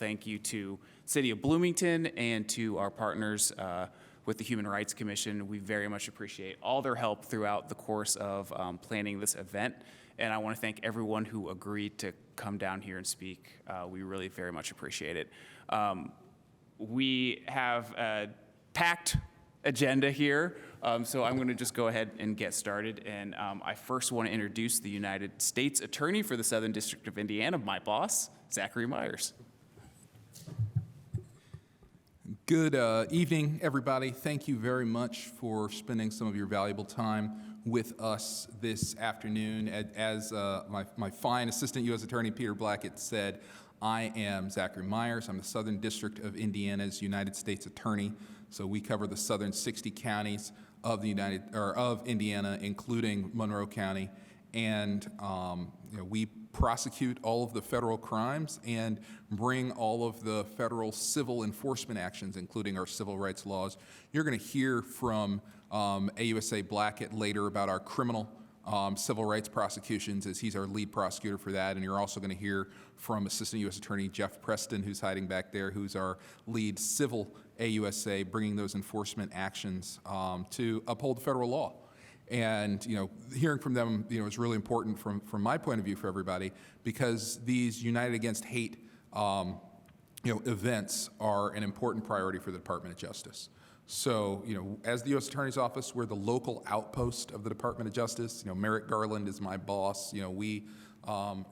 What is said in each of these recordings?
thank you to City of Bloomington and to our partners with the Human Rights Commission. We very much appreciate all their help throughout the course of planning this event. And I want to thank everyone who agreed to come down here and speak. We really very much appreciate it. We have a packed agenda here, so I'm going to just go ahead and get started. And I first want to introduce the United States Attorney for the Southern District of Indiana, my boss, Zachary Myers. Good evening, everybody. Thank you very much for spending some of your valuable time with us this afternoon. As my fine Assistant U.S. Attorney Peter Blackett said, I am Zachary Myers. I'm the Southern District of Indiana's United States Attorney. So we cover the southern 60 counties of Indiana, including Monroe County, and we prosecute all of the federal crimes and bring all of the federal civil enforcement actions, including our civil rights laws. You're going to hear from AUSA Blackett later about our criminal civil rights prosecutions, as he's our lead prosecutor for that. And you're also going to hear from Assistant U.S. Attorney Jeff Preston, who's hiding back there, who's our lead civil AUSA, bringing those enforcement actions to uphold federal law. And hearing from them, is really important from my point of view for everybody, because these United Against Hate, events are an important priority for the Department of Justice. So, as the U.S. Attorney's Office, we're the local outpost of the Department of Justice. Merrick Garland is my boss. We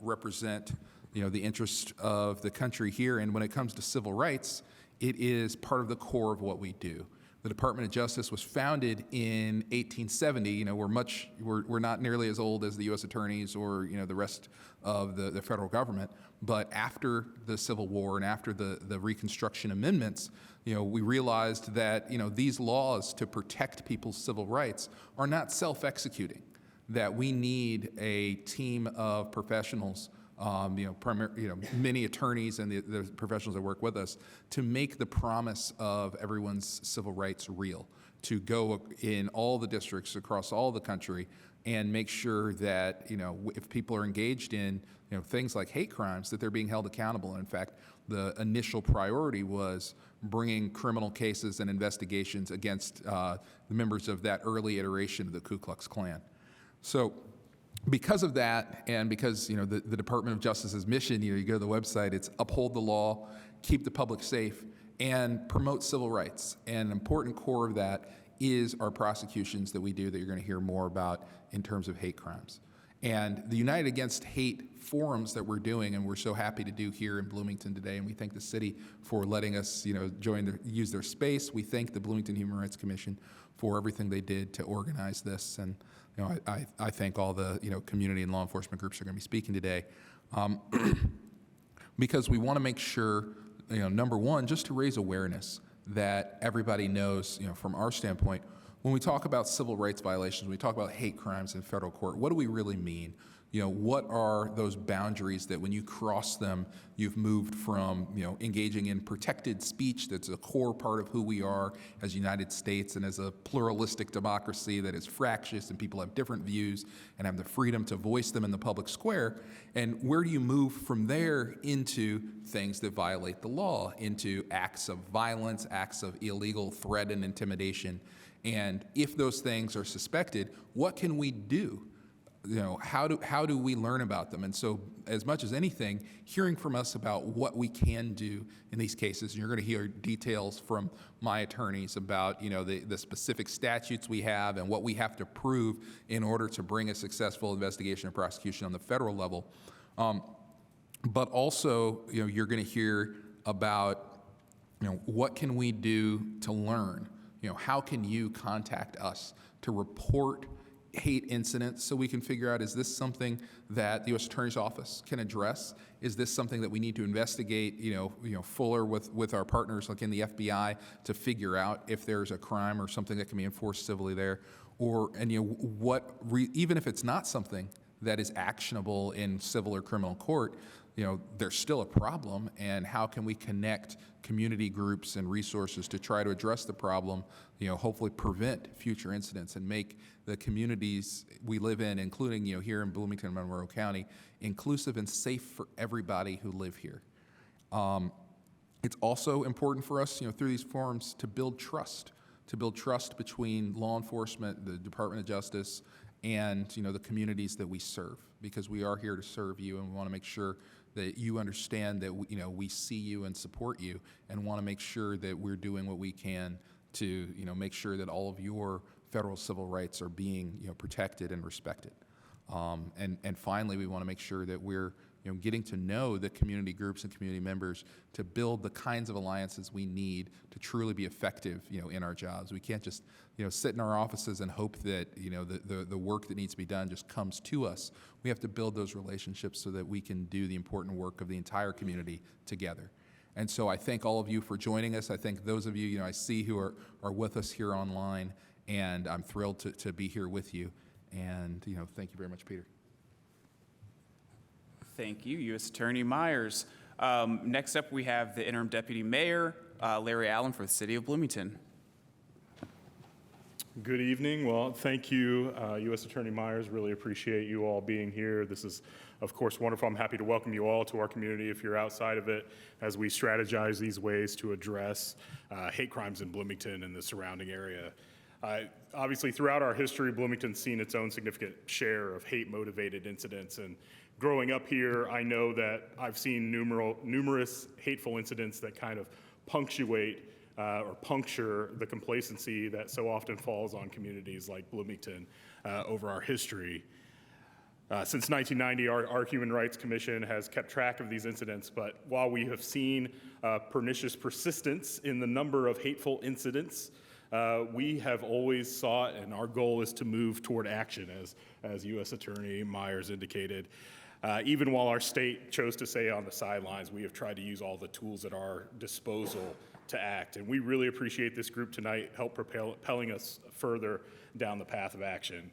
represent, the interest of the country here. And when it comes to civil rights, it is part of the core of what we do. The Department of Justice was founded in 1870. We're not nearly as old as the U.S. attorneys or the rest of the federal government. But after the Civil War and after the Reconstruction amendments, we realized that these laws to protect people's civil rights are not self-executing. That we need a team of professionals. Many attorneys and the professionals that work with us to make the promise of everyone's civil rights real, to go in all the districts across all the country and make sure that, if people are engaged in, things like hate crimes, that they're being held accountable. And in fact, the initial priority was bringing criminal cases and investigations against the members of that early iteration of the Ku Klux Klan. So, because of that, and because the Department of Justice's mission, you go to the website, it's uphold the law, keep the public safe, and promote civil rights. And an important core of that is our prosecutions that we do that you're going to hear more about in terms of hate crimes. And the United Against Hate forums that we're doing, and we're so happy to do here in Bloomington today, and we thank the city for letting us use their space. We thank the Bloomington Human Rights Commission for everything they did to organize this. And I thank all the community and law enforcement groups that are going to be speaking today, because we want to make sure, number one, just to raise awareness that everybody knows, from our standpoint, when we talk about civil rights violations, when we talk about hate crimes in federal court, what do we really mean? What are those boundaries that when you cross them, you've moved from, engaging in protected speech that's a core part of who we are as United States and as a pluralistic democracy that is fractious and people have different views and have the freedom to voice them in the public square. And where do you move from there into things that violate the law, into acts of violence, acts of illegal threat and intimidation? And if those things are suspected, what can we do? How do we learn about them? And so, as much as anything, hearing from us about what we can do in these cases, and you're going to hear details from my attorneys about, the specific statutes we have and what we have to prove in order to bring a successful investigation and prosecution on the federal level. But also, you're going to hear about, what can we do to learn? How can you contact us to report hate incidents so we can figure out, is this something that the U.S. Attorney's Office can address? Is this something that we need to investigate, fuller with our partners like in the FBI to figure out if there's a crime or something that can be enforced civilly there? Even if it's not something that is actionable in civil or criminal court, there's still a problem, and how can we connect community groups and resources to try to address the problem, hopefully prevent future incidents and make the communities we live in, including, here in Bloomington and Monroe County, inclusive and safe for everybody who live here. It's also important for us, through these forums to build trust between law enforcement, the Department of Justice, and the communities that we serve, because we are here to serve you, and we want to make sure that you understand that we see you and support you, and want to make sure that we're doing what we can to make sure that all of your federal civil rights are being protected and respected. And finally, we want to make sure that we're getting to know the community groups and community members to build the kinds of alliances we need to truly be effective in our jobs. We can't just sit in our offices and hope that the work that needs to be done just comes to us. We have to build those relationships so that we can do the important work of the entire community together. And so I thank all of you for joining us. I thank those of you I see who are with us here online, and I'm thrilled to be here with you. And thank you very much, Peter. Thank you, U.S. Attorney Myers. Next up, we have the Interim Deputy Mayor, Larry Allen, for the City of Bloomington. Good evening. Well, thank you, U.S. Attorney Myers. Really appreciate you all being here. This is, of course, wonderful. I'm happy to welcome you all to our community if you're outside of it, as we strategize these ways to address hate crimes in Bloomington and the surrounding area. Obviously, throughout our history, Bloomington's seen its own significant share of hate-motivated incidents. And growing up here, I know that I've seen numerous hateful incidents that kind of punctuate or puncture the complacency that so often falls on communities like Bloomington over our history. Since 1990, our Human Rights Commission has kept track of these incidents, but while we have seen pernicious persistence in the number of hateful incidents, we have always sought, and our goal is to move toward action, as U.S. Attorney Myers indicated. Even while our state chose to stay on the sidelines, we have tried to use all the tools at our disposal to act. And we really appreciate this group tonight help propelling us further down the path of action.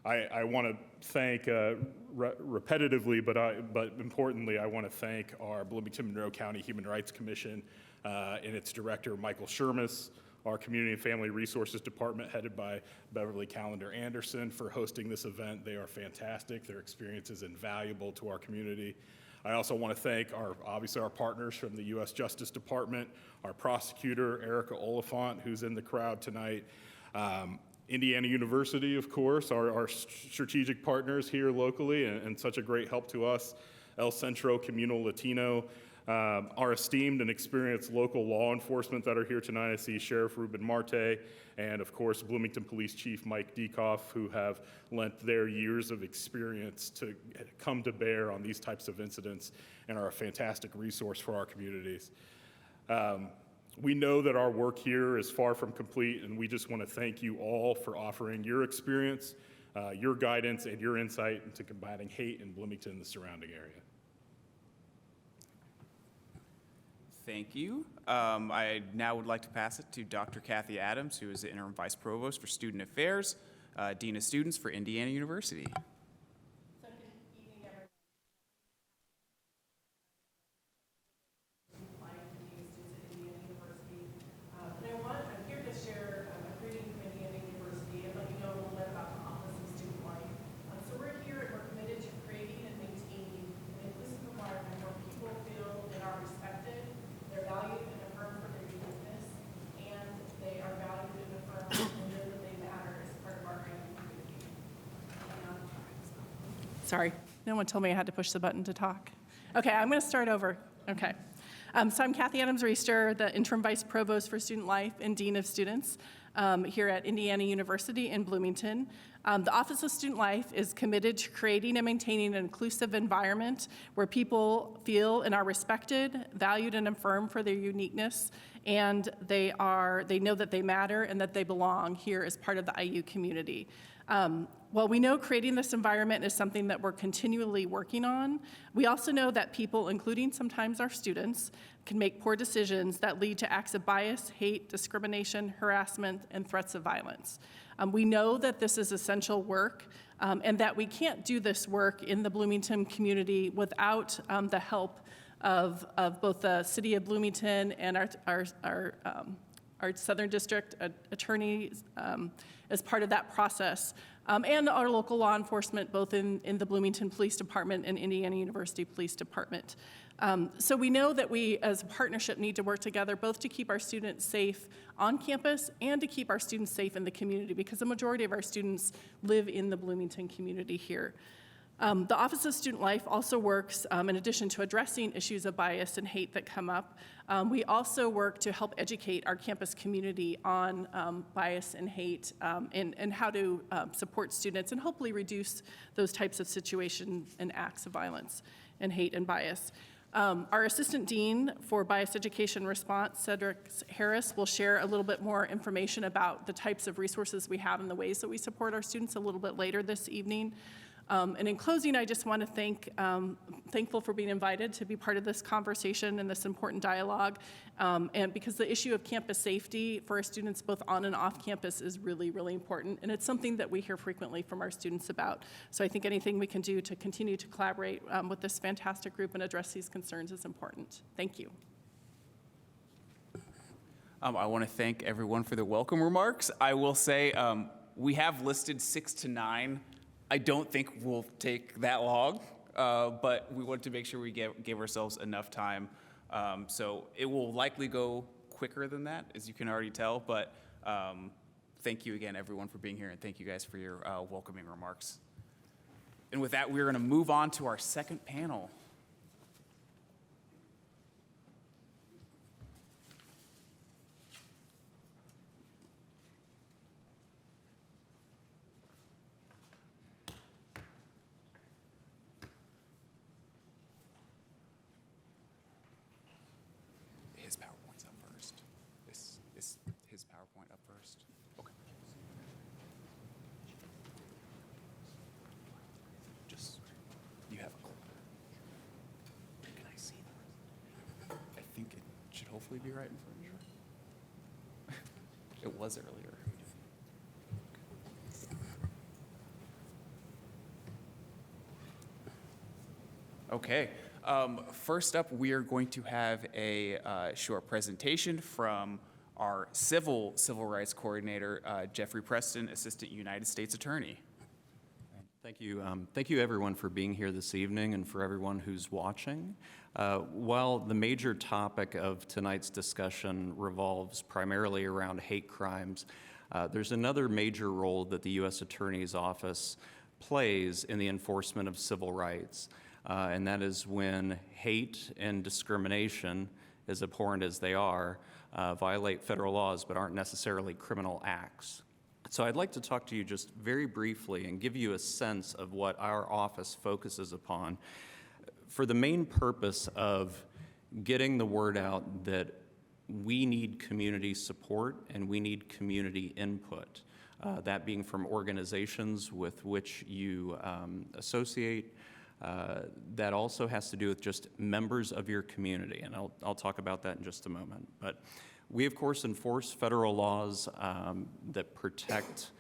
I want to thank repetitively, but importantly, I want to thank our Bloomington Monroe County Human Rights Commission and its director, Michael Shermis, our Community and Family Resources Department headed by Beverly Callender Anderson for hosting this event. They are fantastic. Their experience is invaluable to our community. I also want to thank obviously our partners from the U.S. Justice Department, our prosecutor, Erica Oliphant, who's in the crowd tonight, Indiana University, of course, our strategic partners here locally and such a great help to us, El Centro Communal Latino, our esteemed and experienced local law enforcement that are here tonight. I see Sheriff Ruben Marte and, of course, Bloomington Police Chief Mike Dekoff, who have lent their years of experience to come to bear on these types of incidents and are a fantastic resource for our communities. We know that our work here is far from complete, and we just want to thank you all for offering your experience, your guidance, and your insight into combating hate in Bloomington and the surrounding area. Thank you. I now would like to pass it to Dr. Kathy Adams, who is the Interim Vice Provost for Student Affairs, Dean of Students for Indiana University. Sorry, no one told me I had to push the button to talk. Okay, I'm going to start over. Okay. So I'm Kathy Adams Reister, the Interim Vice Provost for Student Life and Dean of Students here at Indiana University in Bloomington. The Office of Student Life is committed to creating and maintaining an inclusive environment where people feel and are respected, valued, and affirmed for their uniqueness, and they know that they matter and that they belong here as part of the IU community. While we know creating this environment is something that we're continually working on, we also know that people, including sometimes our students, can make poor decisions that lead to acts of bias, hate, discrimination, harassment, and threats of violence. We know that this is essential work and that we can't do this work in the Bloomington community without the help of both the City of Bloomington and our our Southern District attorney as part of that process, and our local law enforcement, both in the Bloomington Police Department and Indiana University Police Department. So we know that we, as a partnership, need to work together both to keep our students safe on campus and to keep our students safe in the community, because the majority of our students live in the Bloomington community here. The Office of Student Life also works, in addition to addressing issues of bias and hate that come up, we also work to help educate our campus community on bias and hate, and how to support students and hopefully reduce those types of situations and acts of violence and hate and bias. Our Assistant Dean for Bias Education Response, Cedric Harris, will share a little bit more information about the types of resources we have and the ways that we support our students a little bit later this evening. And in closing, I just want to thankful for being invited to be part of this conversation and this important dialogue. And because the issue of campus safety for our students both on and off campus is really, really important. And it's something that we hear frequently from our students about. So I think anything we can do to continue to collaborate with this fantastic group and address these concerns is important. Thank you. I want to thank everyone for their welcome remarks. I will say we have listed 6 to 9. I don't think we'll take that long, but we want to make sure we give ourselves enough time. So it will likely go quicker than that, as you can already tell, but thank you again, everyone, for being here, and thank you guys for your welcoming remarks. And with that, we're going to move on to our second panel. His PowerPoint's up first. Is his PowerPoint up first? Okay. Just, you have a clip. Can I see that? I think it should hopefully be right in front of you. It was earlier. Okay. First up, we are going to have a short presentation from our civil rights coordinator, Jeffrey Preston, Assistant United States Attorney. Thank you. Thank you, everyone, for being here this evening and for everyone who's watching. While the major topic of tonight's discussion revolves primarily around hate crimes, there's another major role that the U.S. Attorney's Office plays in the enforcement of civil rights. And that is when hate and discrimination, as abhorrent as they are, violate federal laws but aren't necessarily criminal acts. So I'd like to talk to you just very briefly and give you a sense of what our office focuses upon for the main purpose of getting the word out that we need community support and we need community input. That being from organizations with which you associate. That also has to do with just members of your community, and I'll talk about that in just a moment. But we, of course, enforce federal laws that protect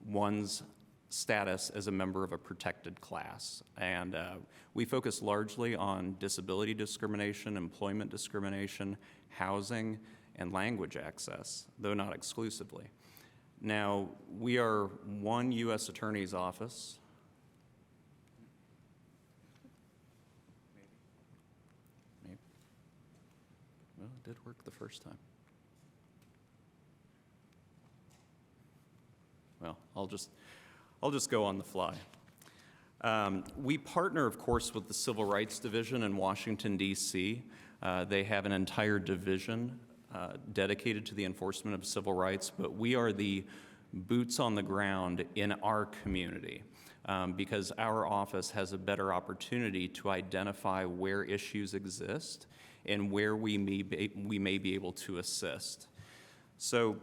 one's status as a member of a protected class. And we focus largely on disability discrimination, employment discrimination, housing, and language access, though not exclusively. Now, we are one U.S. Attorney's Office. Well, it did work the first time. Well, I'll just go on the fly. We partner, of course, with the Civil Rights Division in Washington, D.C. They have an entire division dedicated to the enforcement of civil rights, but we are the boots on the ground in our community because our office has a better opportunity to identify where issues exist and where we may be able to assist. So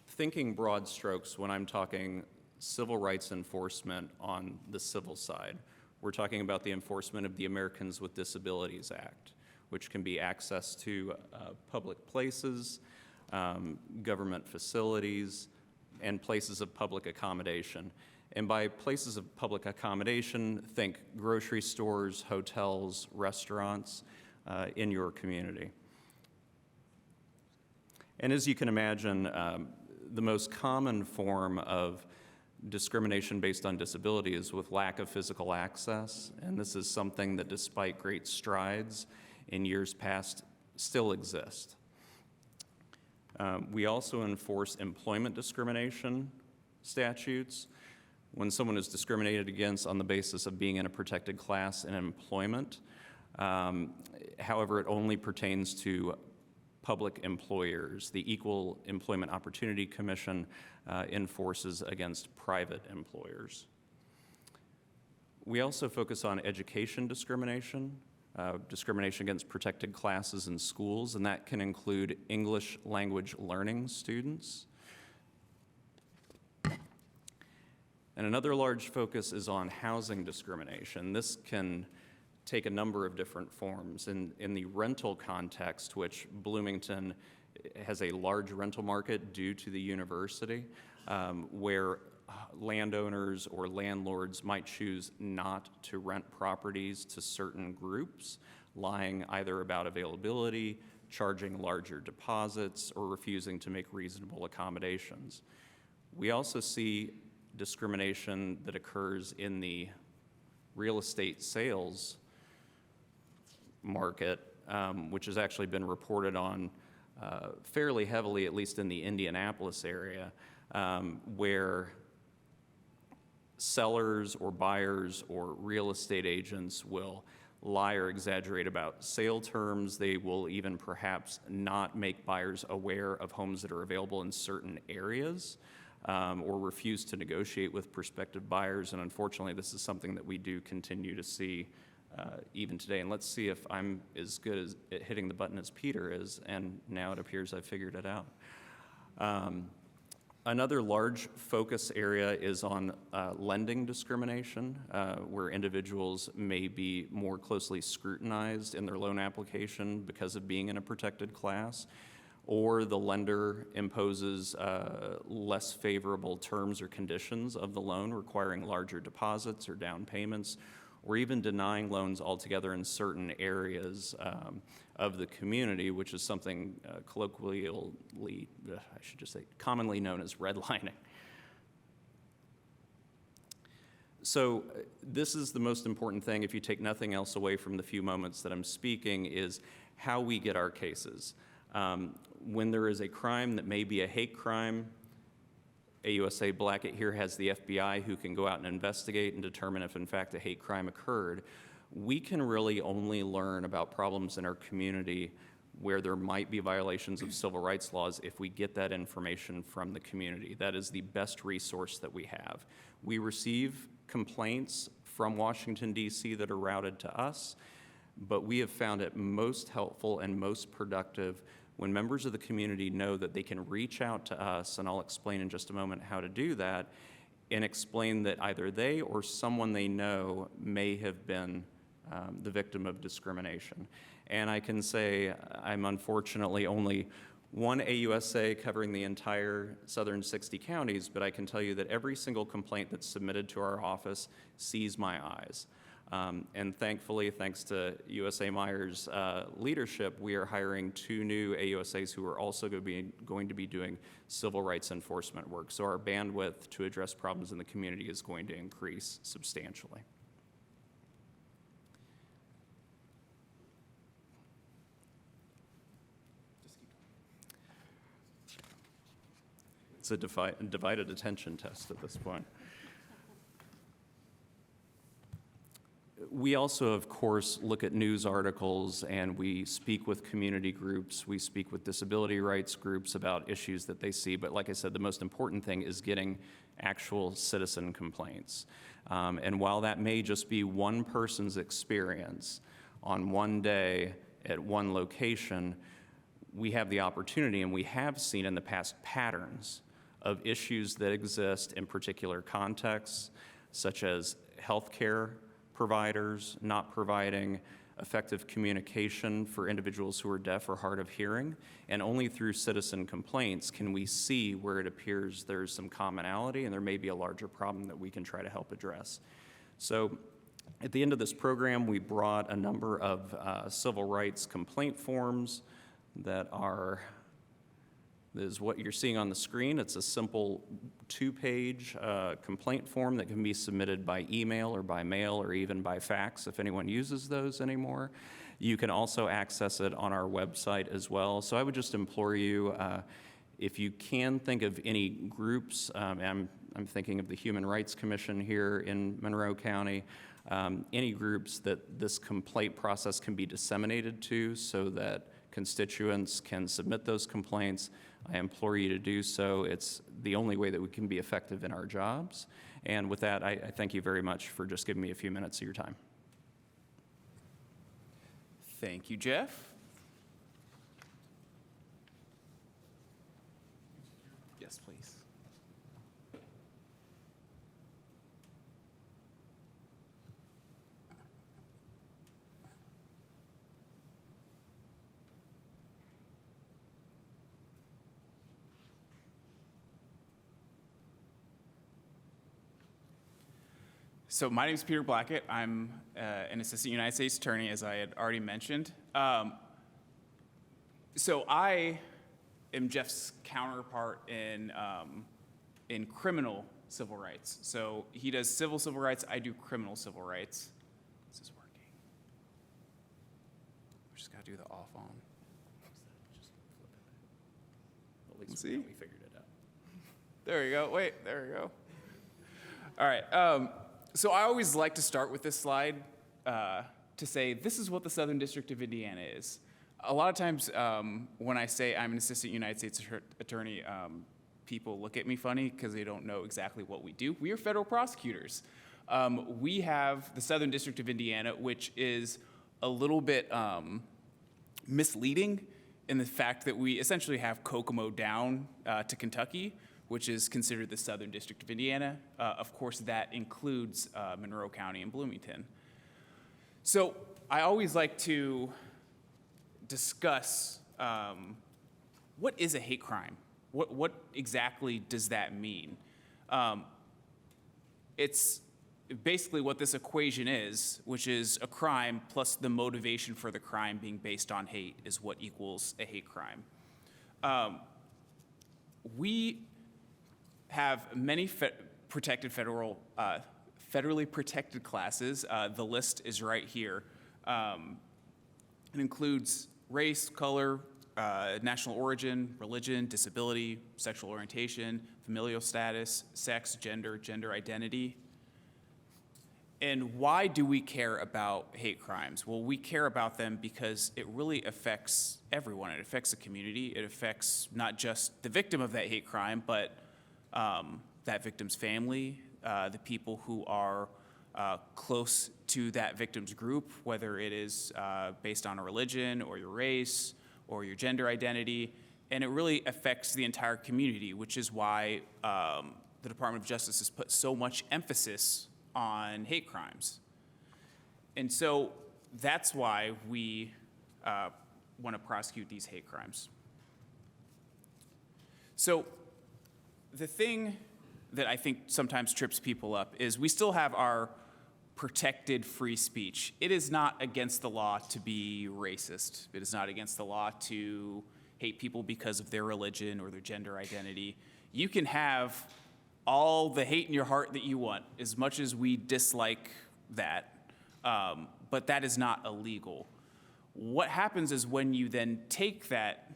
thinking broad strokes when I'm talking civil rights enforcement on the civil side, we're talking about the enforcement of the Americans with Disabilities Act, which can be access to public places, government facilities, and places of public accommodation. And by places of public accommodation, think grocery stores, hotels, restaurants in your community. And as you can imagine, the most common form of discrimination based on disability is with lack of physical access, and this is something that, despite great strides in years past, still exists. We also enforce employment discrimination statutes. When someone is discriminated against on the basis of being in a protected class in employment, however, it only pertains to public employers. The Equal Employment Opportunity Commission enforces against private employers. We also focus on education discrimination, discrimination against protected classes in schools, and that can include English language learning students. And another large focus is on housing discrimination. This can take a number of different forms. In the rental context, which Bloomington has a large rental market due to the university, where landowners or landlords might choose not to rent properties to certain groups, lying either about availability, charging larger deposits, or refusing to make reasonable accommodations. We also see discrimination that occurs in the real estate sales market, which has actually been reported on fairly heavily, at least in the Indianapolis area, where sellers or buyers or real estate agents will lie or exaggerate about sale terms. They will even perhaps not make buyers aware of homes that are available in certain areas, or refuse to negotiate with prospective buyers. And unfortunately, this is something that we do continue to see even today. And let's see if I'm as good at hitting the button as Peter is, and now it appears I've figured it out. Another large focus area is on lending discrimination, where individuals may be more closely scrutinized in their loan application because of being in a protected class, or the lender imposes less favorable terms or conditions of the loan, requiring larger deposits or down payments, or even denying loans altogether in certain areas of the community, which is something commonly known as redlining. So this is the most important thing, if you take nothing else away from the few moments that I'm speaking, is how we get our cases. When there is a crime that may be a hate crime, AUSA Blackett here has the FBI who can go out and investigate and determine if in fact a hate crime occurred. We can really only learn about problems in our community where there might be violations of civil rights laws if we get that information from the community. That is the best resource that we have. We receive complaints from Washington, D.C. that are routed to us, but we have found it most helpful and most productive when members of the community know that they can reach out to us, and I'll explain in just a moment how to do that, and explain that either they or someone they know may have been the victim of discrimination. And I can say I'm unfortunately only one AUSA covering the entire southern 60 counties, but I can tell you that every single complaint that's submitted to our office sees my eyes. And thankfully, thanks to USA Myers' leadership, we are hiring 2 new AUSAs who are also going to be doing civil rights enforcement work. So our bandwidth to address problems in the community is going to increase substantially. It's a divided attention test at this point. We also, of course, look at news articles, and we speak with community groups. We speak with disability rights groups about issues that they see. But like I said, the most important thing is getting actual citizen complaints. And while that may just be one person's experience on one day at one location, we have the opportunity, and we have seen in the past patterns of issues that exist in particular contexts, such as healthcare providers not providing effective communication for individuals who are deaf or hard of hearing, and only through citizen complaints can we see where it appears there's some commonality and there may be a larger problem that we can try to help address. So at the end of this program, we brought a number of civil rights complaint forms that are is what you're seeing on the screen. It's a simple 2-page complaint form that can be submitted by email or by mail or even by fax if anyone uses those anymore. You can also access it on our website as well. So I would just implore you, if you can think of any groups, I'm thinking of the Human Rights Commission here in Monroe County, any groups that this complaint process can be disseminated to so that constituents can submit those complaints. I implore you to do so. It's the only way that we can be effective in our jobs. And with that, I thank you very much for just giving me a few minutes of your time. Thank you, Jeff. Yes, please. So my name is Peter Blackett. I'm an assistant United States attorney, as I had already mentioned. So I am Jeff's counterpart in criminal civil rights. So he does civil rights, I do criminal civil rights. This is working. We just gotta do the off on. At least See? we figured it out. There we go. Wait, there we go. All right. So I always like to start with this slide to say this is what the Southern District of Indiana is. A lot of times when I say I'm an assistant United States attorney, people look at me funny because they don't know exactly what we do. We are federal prosecutors. We have the Southern District of Indiana, which is a little bit misleading in the fact that we essentially have Kokomo down to Kentucky, which is considered the Southern District of Indiana. Of course, that includes Monroe County and Bloomington. So I always like to discuss what is a hate crime? What exactly does that mean? It's basically what this equation is, which is a crime plus the motivation for the crime being based on hate is what equals a hate crime. We have many federally protected classes. The list is right here. It includes race, color, national origin, religion, disability, sexual orientation, familial status, sex, gender identity. And why do we care about hate crimes? Well, we care about them because it really affects everyone. It affects the community. It affects not just the victim of that hate crime, but that victim's family, the people who are close to that victim's group, whether it is based on a religion or your race or your gender identity. And it really affects the entire community, which is why the Department of Justice has put so much emphasis on hate crimes. And so that's why we want to prosecute these hate crimes. So the thing that I think sometimes trips people up is we still have our protected free speech. It is not against the law to be racist. It is not against the law to hate people because of their religion or their gender identity. You can have all the hate in your heart that you want, as much as we dislike that, but that is not illegal. What happens is when you then take that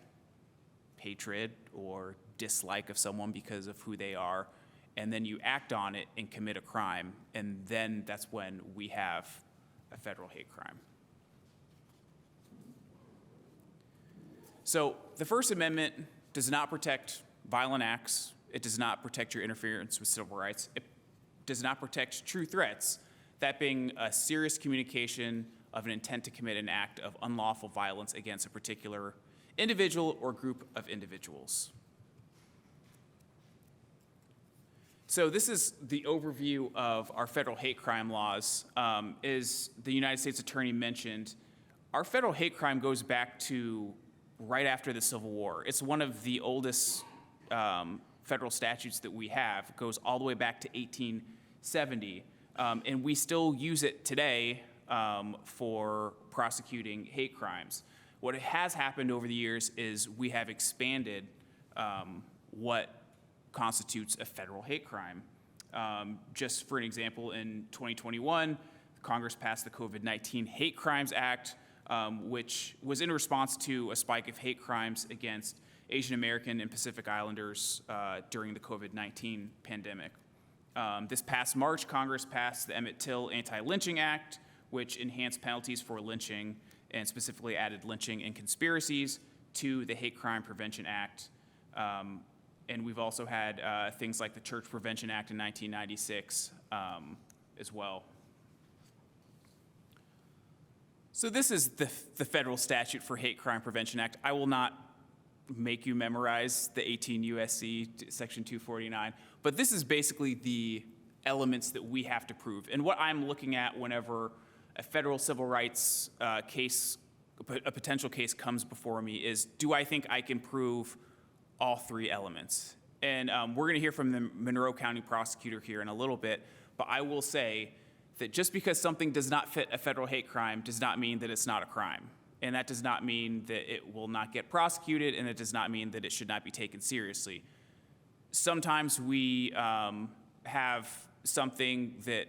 hatred or dislike of someone because of who they are, and then you act on it and commit a crime, and then that's when we have a federal hate crime. So the First Amendment does not protect violent acts. It does not protect your interference with civil rights. It does not protect true threats, that being a serious communication of an intent to commit an act of unlawful violence against a particular individual or group of individuals. So this is the overview of our federal hate crime laws. As the United States Attorney mentioned, our federal hate crime goes back to right after the Civil War. It's one of the oldest federal statutes that we have. It goes all the way back to 1870, and we still use it today for prosecuting hate crimes. What has happened over the years is we have expanded what constitutes a federal hate crime. Just for an example, in 2021, Congress passed the COVID-19 Hate Crimes Act, which was in response to a spike of hate crimes against Asian American and Pacific Islanders during the COVID-19 pandemic. This past March, Congress passed the Emmett Till Anti-Lynching Act, which enhanced penalties for lynching and specifically added lynching and conspiracies to the Hate Crime Prevention Act. And we've also had things like the Church Prevention Act in 1996 as well. So this is the federal statute for Hate Crime Prevention Act. I will not make you memorize the 18 U.S.C. Section 249, but this is basically the elements that we have to prove. And what I'm looking at whenever a federal civil rights case, a potential case comes before me is, do I think I can prove all three elements? And we're going to hear from the Monroe County prosecutor here in a little bit, but I will say that just because something does not fit a federal hate crime does not mean that it's not a crime. And that does not mean that it will not get prosecuted, and it does not mean that it should not be taken seriously. Sometimes we have something that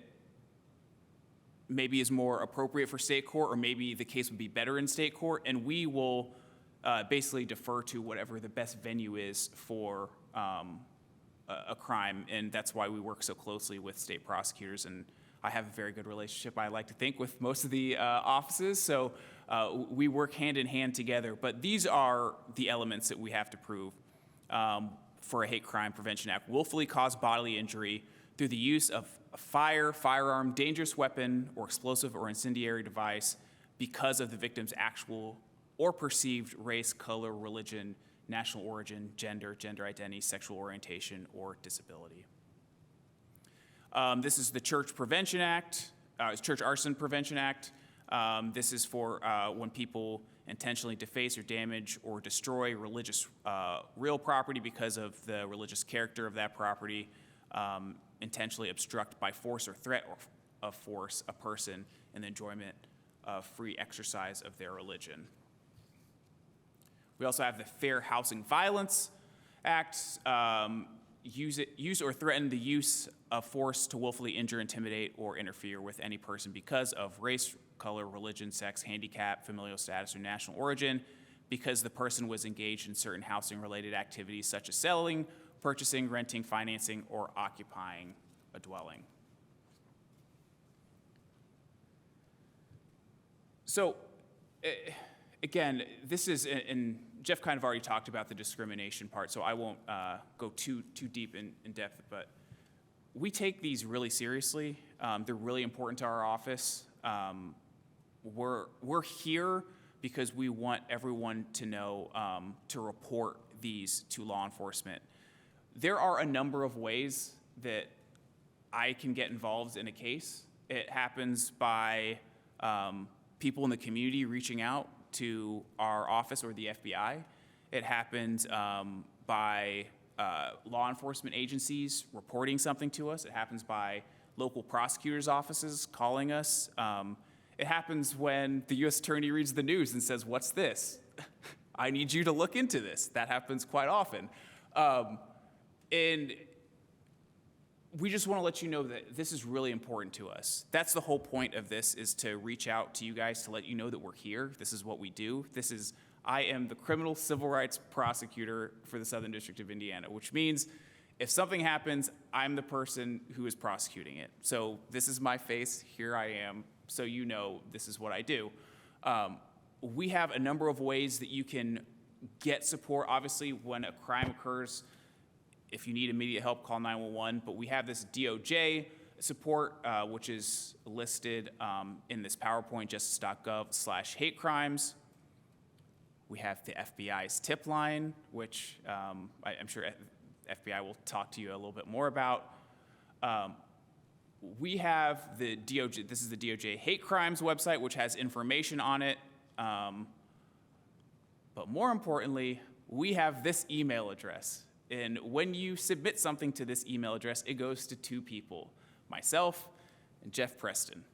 maybe is more appropriate for state court, or maybe the case would be better in state court, and we will basically defer to whatever the best venue is for a crime, and that's why we work so closely with state prosecutors. And I have a very good relationship, I like to think, with most of the offices, so we work hand in hand together. But these are the elements that we have to prove for a Hate Crime Prevention Act. Willfully cause bodily injury through the use of a fire, firearm, dangerous weapon, or explosive or incendiary device because of the victim's actual or perceived race, color, religion, national origin, gender, gender identity, sexual orientation, or disability. This is the Church Prevention Act, Church Arson Prevention Act. This is for when people intentionally deface or damage or destroy religious real property because of the religious character of that property, intentionally obstruct by force or threat of force a person in the enjoyment of free exercise of their religion. We also have the Fair Housing Violence Act. Use or threaten the use of force to willfully injure, intimidate, or interfere with any person because of race, color, religion, sex, handicap, familial status, or national origin, because the person was engaged in certain housing-related activities such as selling, purchasing, renting, financing, or occupying a dwelling. So, again, this is, and Jeff kind of already talked about the discrimination part, so I won't go too deep in depth, but we take these really seriously. They're really important to our office. We're here because we want everyone to know to report these to law enforcement. There are a number of ways that I can get involved in a case. It happens by people in the community reaching out to our office or the FBI. It happens by law enforcement agencies reporting something to us. It happens by local prosecutors' offices calling us. It happens when the U.S. Attorney reads the news and says, "What's this? I need you to look into this." That happens quite often. And we just want to let you know that this is really important to us. That's the whole point of this, is to reach out to you guys to let you know that we're here. This is what we do. I am the criminal civil rights prosecutor for the Southern District of Indiana, which means if something happens, I'm the person who is prosecuting it. So this is my face. Here I am. So you know this is what I do. We have a number of ways that you can get support. Obviously, when a crime occurs, if you need immediate help, call 911. But we have this DOJ support, which is listed in this PowerPoint, justice.gov/hate crimes. We have the FBI's tip line, which I'm sure FBI will talk to you a little bit more about. We have the DOJ, this is the DOJ hate crimes website, which has information on it. But more importantly, we have this email address. And when you submit something to this email address, it goes to two people, myself and Jeff Preston.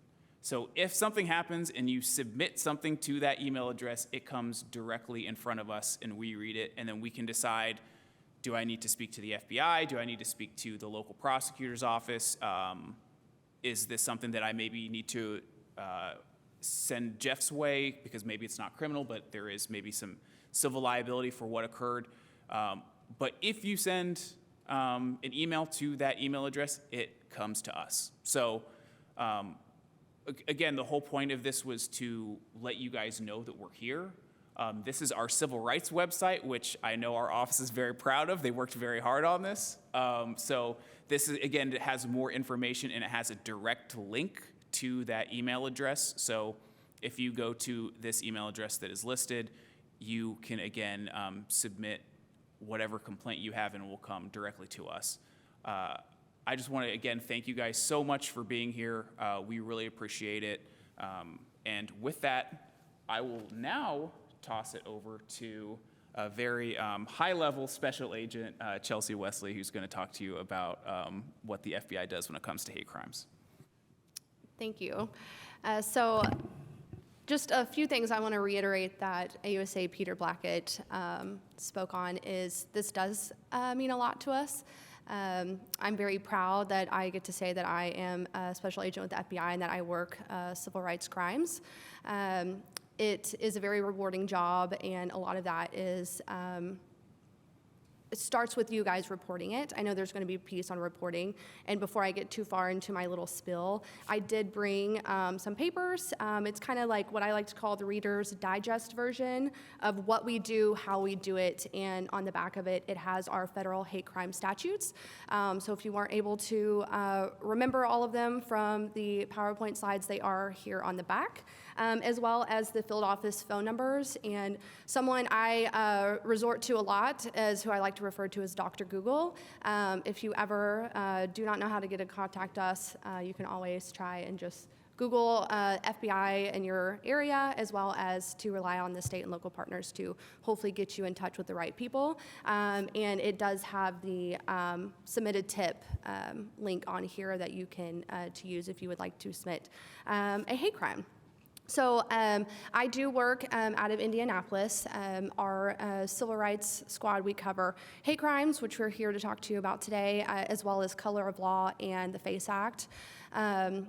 So if something happens and you submit something to that email address, it comes directly in front of us and we read it, and then we can decide, do I need to speak to the FBI? Do I need to speak to the local prosecutor's office? Is this something that I maybe need to send Jeff's way because maybe it's not criminal, but there is maybe some civil liability for what occurred? But if you send an email to that email address, it comes to us. So again, the whole point of this was to let you guys know that we're here. This is our civil rights website, which I know our office is very proud of. They worked very hard on this. So this is, again, it has more information and it has a direct link to that email address. So if you go to this email address that is listed, you can, again, submit whatever complaint you have and it will come directly to us. I just want to, again, thank you guys so much for being here. We really appreciate it. And with that, I will now toss it over to a very high-level special agent, Chelsea Wesley, who's going to talk to you about what the FBI does when it comes to hate crimes. Thank you. So just a few things I want to reiterate that AUSA Peter Blackett spoke on is this does mean a lot to us. I'm very proud that I get to say that I am a special agent with the FBI and that I work civil rights crimes. It is a very rewarding job, and a lot of that is, it starts with you guys reporting it. I know there's going to be a piece on reporting, and before I get too far into my little spill, I did bring some papers. It's kind of like what I like to call the Reader's Digest version of what we do, how we do it, and on the back of it, it has our federal hate crime statutes. So if you weren't able to remember all of them from the PowerPoint slides, they are here on the back. As well as the field office phone numbers. And someone I resort to a lot is who I like to refer to as Dr. Google. If you ever do not know how to get in contact us, you can always try and just Google FBI in your area, as well as to rely on the state and local partners to hopefully get you in touch with the right people. And it does have the submitted tip link on here that you can to use if you would like to submit a hate crime. So I do work out of Indianapolis. Our civil rights squad, we cover hate crimes, which we're here to talk to you about today, as well as color of law and the FACE Act. I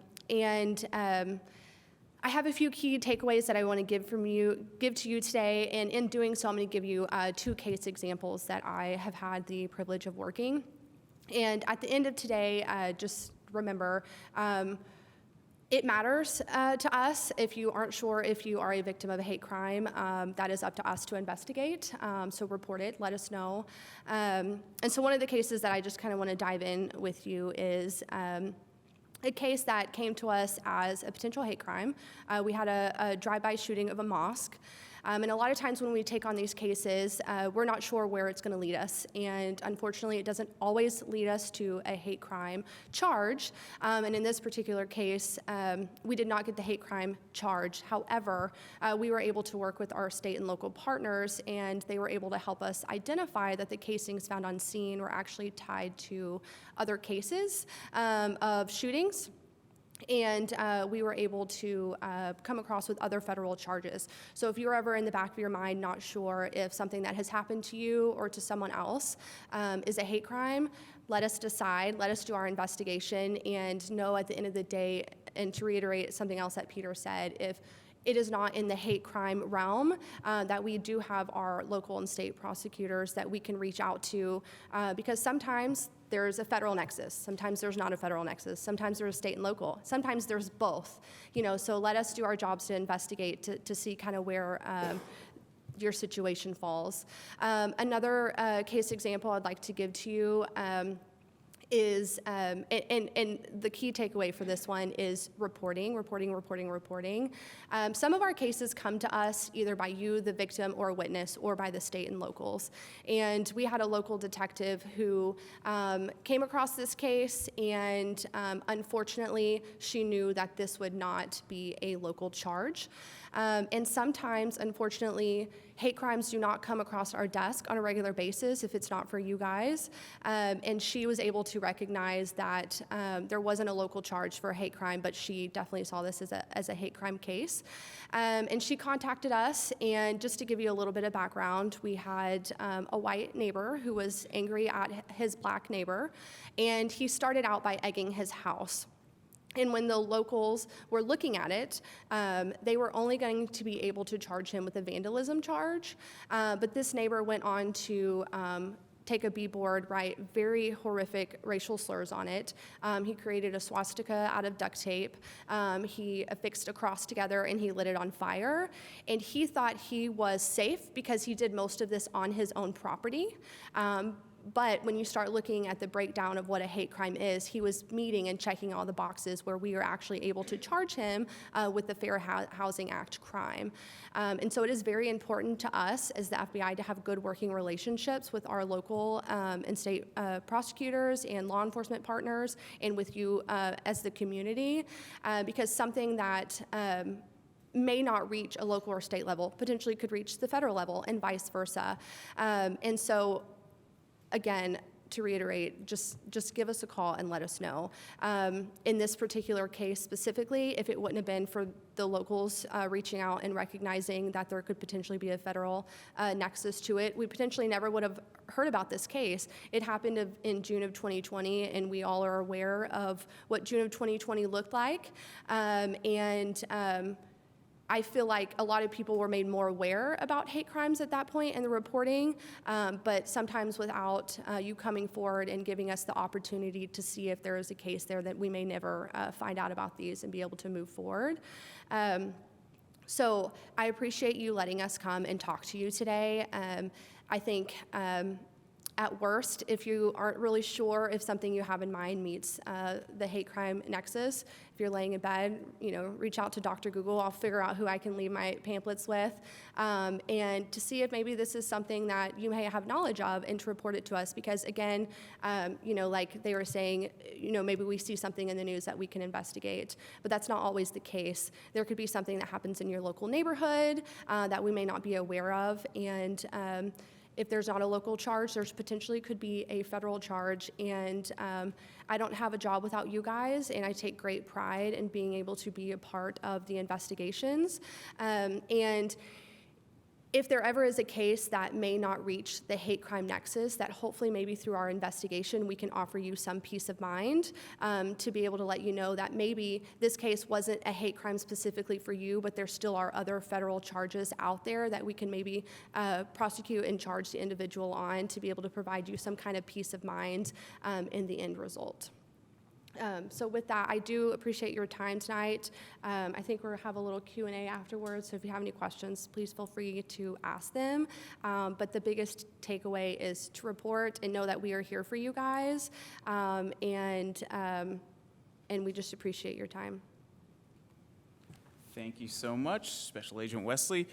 have a few key takeaways that I want to give to you today, and in doing so, I'm going to give you 2 case examples that I have had the privilege of working. And at the end of today, just remember, it matters to us. If you aren't sure if you are a victim of a hate crime, that is up to us to investigate. So report it, let us know. And so one of the cases that I just kind of want to dive in with you is a case that came to us as a potential hate crime. We had a drive-by shooting of a mosque. And a lot of times when we take on these cases, we're not sure where it's going to lead us. And unfortunately, it doesn't always lead us to a hate crime charge. And in this particular case, we did not get the hate crime charge. However, we were able to work with our state and local partners, and they were able to help us identify that the casings found on scene were actually tied to other cases of shootings. And we were able to come across with other federal charges. So if you're ever in the back of your mind not sure if something that has happened to you or to someone else is a hate crime, let us decide, let us do our investigation, and know at the end of the day, and to reiterate something else that Peter said, if it is not in the hate crime realm, that we do have our local and state prosecutors that we can reach out to, because sometimes there's a federal nexus, sometimes there's not a federal nexus, sometimes there's state and local, sometimes there's both. So let us do our jobs to investigate, to see kind of where your situation falls. Another case example I'd like to give to you is, and the key takeaway for this one is reporting. Some of our cases come to us either by you, the victim, or a witness, or by the state and locals. And we had a local detective who came across this case, and unfortunately, she knew that this would not be a local charge. And sometimes, unfortunately, hate crimes do not come across our desk on a regular basis if it's not for you guys. And she was able to recognize that there wasn't a local charge for a hate crime, but she definitely saw this as a hate crime case. And she contacted us, and just to give you a little bit of background, we had a white neighbor who was angry at his black neighbor, and he started out by egging his house. And when the locals were looking at it, they were only going to be able to charge him with a vandalism charge. But this neighbor went on to take a B-board, write very horrific racial slurs on it. He created a swastika out of duct tape. He affixed a cross together, and he lit it on fire. And he thought he was safe because he did most of this on his own property. But when you start looking at the breakdown of what a hate crime is, he was meeting and checking all the boxes where we were actually able to charge him with the Fair Housing Act crime. And so it is very important to us as the FBI to have good working relationships with our local and state prosecutors and law enforcement partners, and with you as the community, because something that may not reach a local or state level potentially could reach the federal level, and vice versa. And so, again, to reiterate, just give us a call and let us know. In this particular case specifically, if it wouldn't have been for the locals reaching out and recognizing that there could potentially be a federal nexus to it, we potentially never would have heard about this case. It happened in June of 2020, and we all are aware of what June of 2020 looked like. I feel like a lot of people were made more aware about hate crimes at that point in the reporting, but sometimes without you coming forward and giving us the opportunity to see if there is a case there, that we may never find out about these and be able to move forward. So I appreciate you letting us come and talk to you today. I think at worst, if you aren't really sure if something you have in mind meets the hate crime nexus, if you're laying in bed, reach out to Dr. Google. I'll figure out who I can leave my pamphlets with, and to see if maybe this is something that you may have knowledge of, and to report it to us. Because again, like they were saying, maybe we see something in the news that we can investigate, but that's not always the case. There could be something that happens in your local neighborhood that we may not be aware of, and if there's not a local charge, there's potentially could be a federal charge. And I don't have a job without you guys, and I take great pride in being able to be a part of the investigations. And if there ever is a case that may not reach the hate crime nexus, that hopefully maybe through our investigation we can offer you some peace of mind to be able to let you know that maybe this case wasn't a hate crime specifically for you, but there still are other federal charges out there that we can maybe prosecute and charge the individual on, to be able to provide you some kind of peace of mind in the end result. So with that, I do appreciate your time tonight. I think we'll have a little Q&A afterwards, so if you have any questions, please feel free to ask them. But the biggest takeaway is to report and know that we are here for you guys, and we just appreciate your time. Thank you so much, Special Agent Wesley.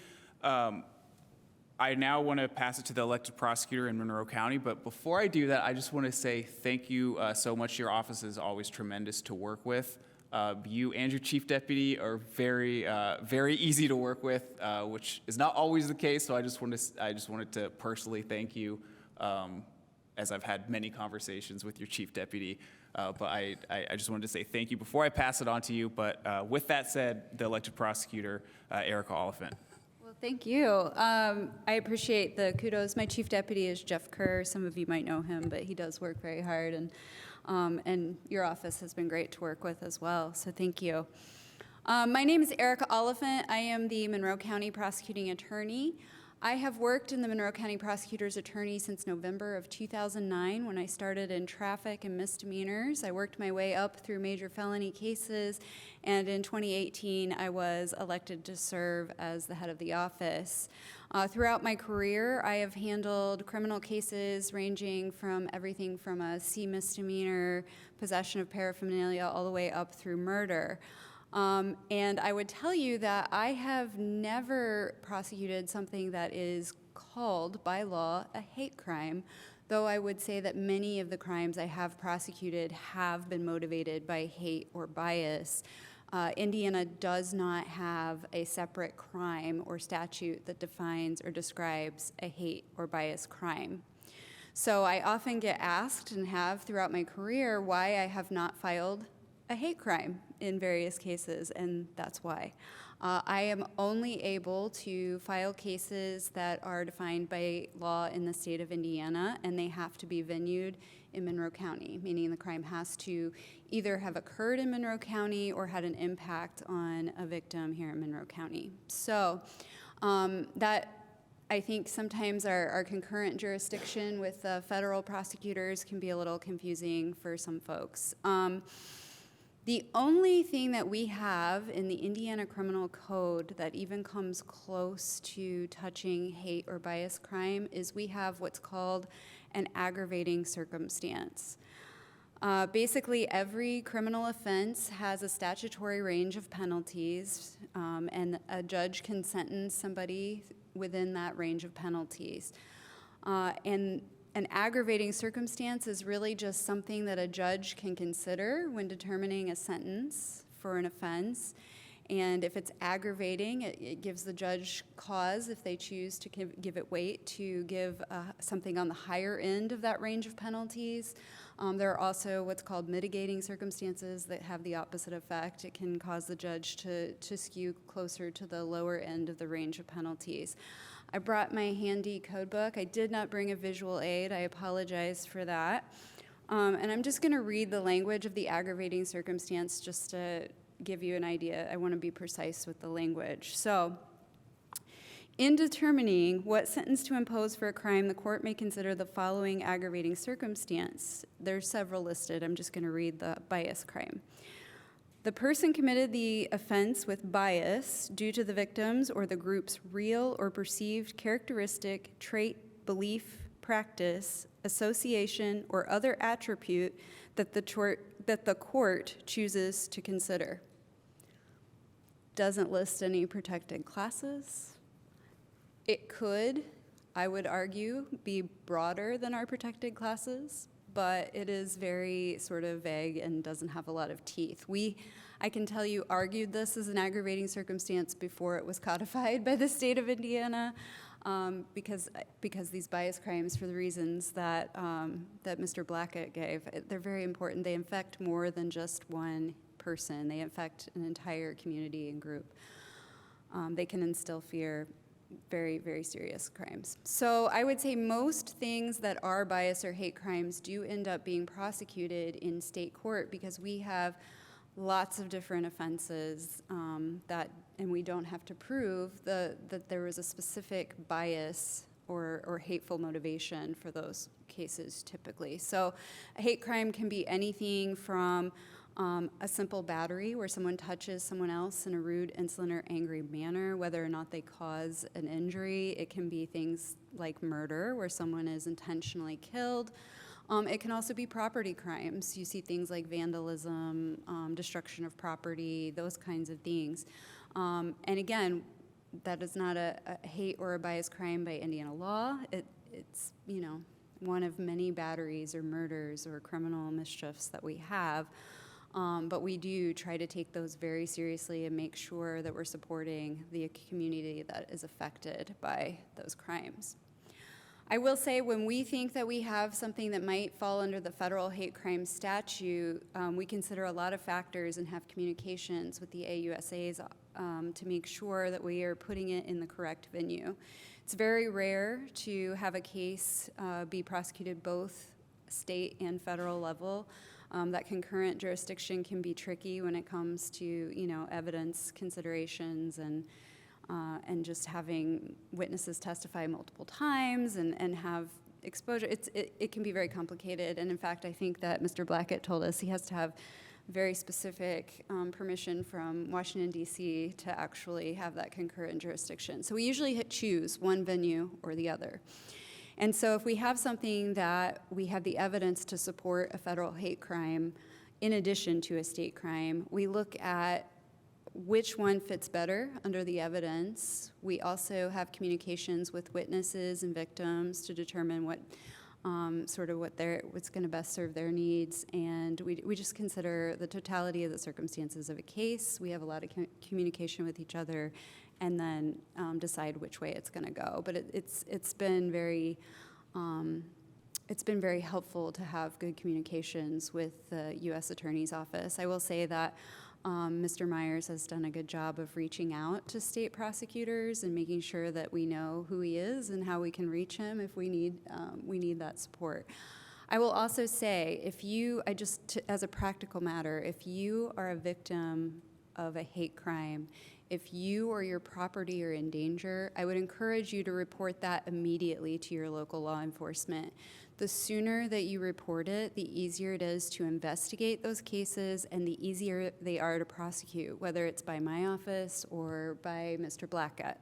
I now want to pass it to the elected prosecutor in Monroe County, but before I do that, I just want to say thank you so much. Your office is always tremendous to work with. You and your chief deputy are very, very easy to work with, which is not always the case. So I just wanted to personally thank you, as I've had many conversations with your chief deputy. But I just wanted to say thank you before I pass it on to you. But with that said, the elected prosecutor, Erica Oliphant. Thank you. I appreciate the kudos. My chief deputy is Jeff Kerr. Some of you might know him, but he does work very hard, and your office has been great to work with as well, so thank you. My name is Erica Oliphant. I am the Monroe County Prosecuting Attorney. I have worked in the Monroe County Prosecutor's Attorney since November of 2009, when I started in traffic and misdemeanors. I worked my way up through major felony cases, and in 2018, I was elected to serve as the head of the office. Throughout my career, I have handled criminal cases ranging from everything from a C misdemeanor, possession of paraphernalia, all the way up through murder. And I would tell you that I have never prosecuted something that is called by law a hate crime, though I would say that many of the crimes I have prosecuted have been motivated by hate or bias. Indiana does not have a separate crime or statute that defines or describes a hate or bias crime. So I often get asked, and have throughout my career, why I have not filed a hate crime in various cases, and that's why. I am only able to file cases that are defined by law in the state of Indiana, and they have to be venued in Monroe County, meaning the crime has to either have occurred in Monroe County or had an impact on a victim here in Monroe County. So that, I think sometimes our concurrent jurisdiction with federal prosecutors can be a little confusing for some folks. The only thing that we have in the Indiana Criminal Code that even comes close to touching hate or bias crime is we have what's called an aggravating circumstance. Basically, every criminal offense has a statutory range of penalties, and a judge can sentence somebody within that range of penalties. And an aggravating circumstance is really just something that a judge can consider when determining a sentence for an offense. And if it's aggravating, it gives the judge cause, if they choose to give it weight, to give something on the higher end of that range of penalties. There are also what's called mitigating circumstances that have the opposite effect. It can cause the judge to skew closer to the lower end of the range of penalties. I brought my handy code book. I did not bring a visual aid. I apologize for that. And I'm just going to read the language of the aggravating circumstance just to give you an idea. I want to be precise with the language. So, in determining what sentence to impose for a crime, the court may consider the following aggravating circumstance. There's several listed. I'm just going to read the bias crime. The person committed the offense with bias due to the victim's or the group's real or perceived characteristic, trait, belief, practice, association, or other attribute that the court chooses to consider. Doesn't list any protected classes. It could, I would argue, be broader than our protected classes, but it is very sort of vague and doesn't have a lot of teeth. I can tell you, argued this as an aggravating circumstance before it was codified by the state of Indiana, because these bias crimes, for the reasons that Mr. Blackett gave, they're very important. They infect more than just one person. They infect an entire community and group. They can instill fear. Very, very serious crimes. So I would say most things that are bias or hate crimes do end up being prosecuted in state court because we have lots of different offenses and we don't have to prove that there was a specific bias or hateful motivation for those cases typically. So a hate crime can be anything from a simple battery where someone touches someone else in a rude, insolent, or angry manner, whether or not they cause an injury. It can be things like murder, where someone is intentionally killed. It can also be property crimes. You see things like vandalism, destruction of property, those kinds of things. And again, that is not a hate or a bias crime by Indiana law. It's one of many batteries or murders or criminal mischiefs that we have. But we do try to take those very seriously and make sure that we're supporting the community that is affected by those crimes. I will say when we think that we have something that might fall under the federal hate crime statute, we consider a lot of factors and have communications with the AUSAs to make sure that we are putting it in the correct venue. It's very rare to have a case be prosecuted both state and federal level. That concurrent jurisdiction can be tricky when it comes to, evidence considerations and just having witnesses testify multiple times and have exposure. It can be very complicated. And in fact, I think that Mr. Blackett told us he has to have very specific permission from Washington, D.C. to actually have that concurrent jurisdiction. So we usually choose one venue or the other. And so if we have something that we have the evidence to support a federal hate crime in addition to a state crime, we look at which one fits better under the evidence. We also have communications with witnesses and victims to determine what sort of what's going to best serve their needs. And we just consider the totality of the circumstances of a case. We have a lot of communication with each other, and then decide which way it's going to go. But it's been very helpful to have good communications with the U.S. Attorney's Office. I will say that Mr. Myers has done a good job of reaching out to state prosecutors and making sure that we know who he is and how we can reach him if we need that support. I will also say, as a practical matter, if you are a victim of a hate crime, if you or your property are in danger, I would encourage you to report that immediately to your local law enforcement. The sooner that you report it, the easier it is to investigate those cases and the easier they are to prosecute, whether it's by my office or by Mr. Blackett.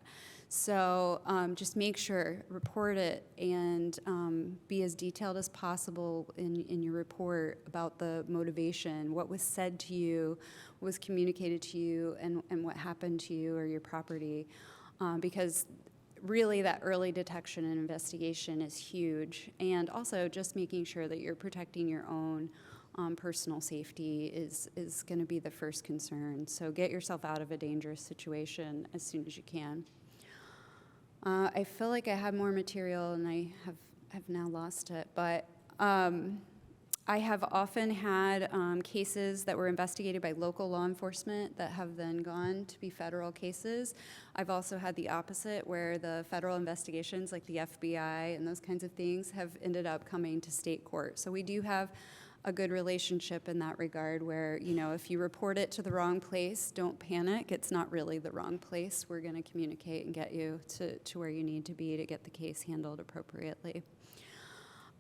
So just make sure, report it, and be as detailed as possible in your report about the motivation, what was said to you, what was communicated to you, and what happened to you or your property. Because really that early detection and investigation is huge. And also just making sure that you're protecting your own personal safety is going to be the first concern. So get yourself out of a dangerous situation as soon as you can. I feel like I have more material and I have now lost it, but I have often had cases that were investigated by local law enforcement that have then gone to be federal cases. I've also had the opposite, where the federal investigations, like the FBI and those kinds of things, have ended up coming to state court. So we do have a good relationship in that regard where, if you report it to the wrong place, don't panic. It's not really the wrong place. We're going to communicate and get you to where you need to be to get the case handled appropriately.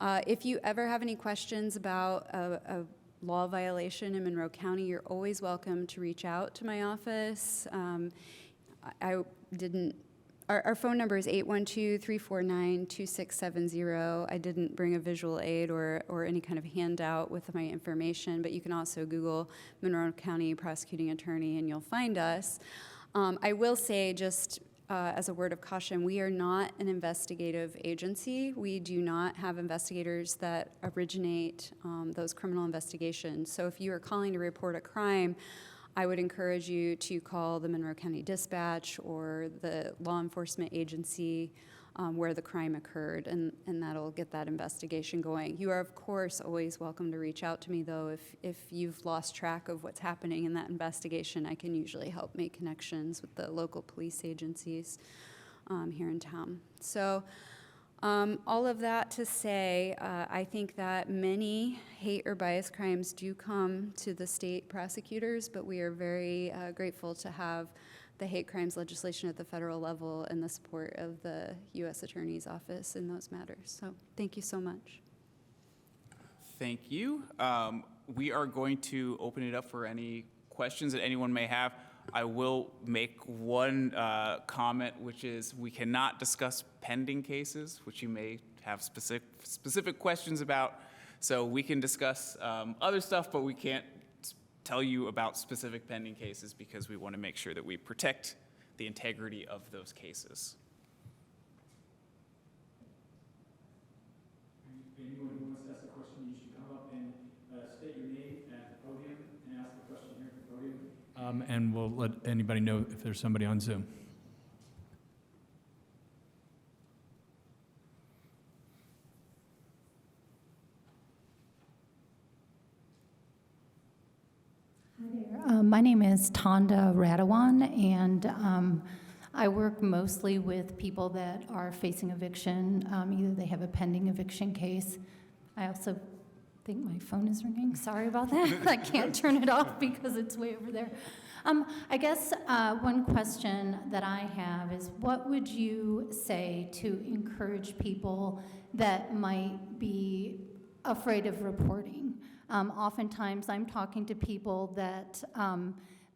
If you ever have any questions about a law violation in Monroe County, you're always welcome to reach out to my office. Our phone number is 812-349-2670. I didn't bring a visual aid or any kind of handout with my information, but you can also Google Monroe County Prosecuting Attorney and you'll find us. I will say, just as a word of caution, we are not an investigative agency. We do not have investigators that originate those criminal investigations. So if you are calling to report a crime, I would encourage you to call the Monroe County Dispatch or the law enforcement agency where the crime occurred, and that'll get that investigation going. You are, of course, always welcome to reach out to me, though. If you've lost track of what's happening in that investigation, I can usually help make connections with the local police agencies here in town. So all of that to say, I think that many hate or bias crimes do come to the state prosecutors, but we are very grateful to have the hate crimes legislation at the federal level and the support of the U.S. Attorney's Office in those matters. So thank you so much. Thank you. We are going to open it up for any questions that anyone may have. I will make one comment, which is we cannot discuss pending cases, which you may have specific questions about. So we can discuss other stuff, but we can't tell you about specific pending cases because we want to make sure that we protect the integrity of those cases. Anyone who wants to ask a question, you should come up and state your name at the podium and ask the question here at the podium. And we'll let anybody know if there's somebody on Zoom. My name is Tanda Radawan, and I work mostly with people that are facing eviction. Either they have a pending eviction case. I also think my phone is ringing. Sorry about that. I can't turn it off because it's way over there. I guess one question that I have is, what would you say to encourage people that might be afraid of reporting? Oftentimes, I'm talking to people that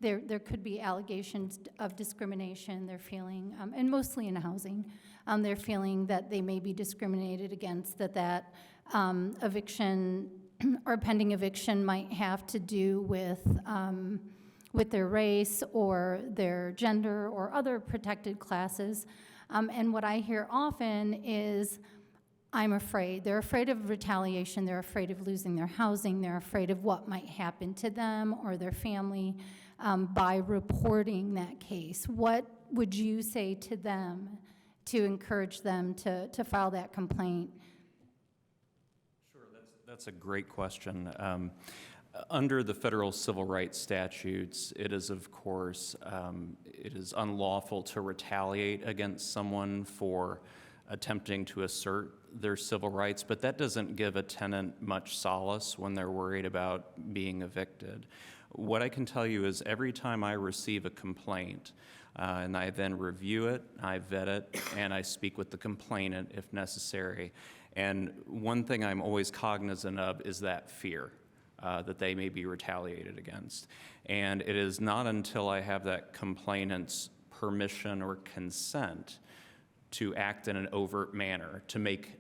there could be allegations of discrimination. They're feeling, and mostly in housing, they're feeling that they may be discriminated against, that eviction or pending eviction might have to do with their race or their gender or other protected classes. And what I hear often is, I'm afraid. They're afraid of retaliation. They're afraid of losing their housing. They're afraid of what might happen to them or their family by reporting that case. What would you say to them to encourage them to file that complaint? Sure, that's a great question. Under the federal civil rights statutes, it is, of course, it is unlawful to retaliate against someone for attempting to assert their civil rights, but that doesn't give a tenant much solace when they're worried about being evicted. What I can tell you is every time I receive a complaint, and I then review it, I vet it, and I speak with the complainant if necessary. And one thing I'm always cognizant of is that fear. That they may be retaliated against. And it is not until I have that complainant's permission or consent to act in an overt manner, to make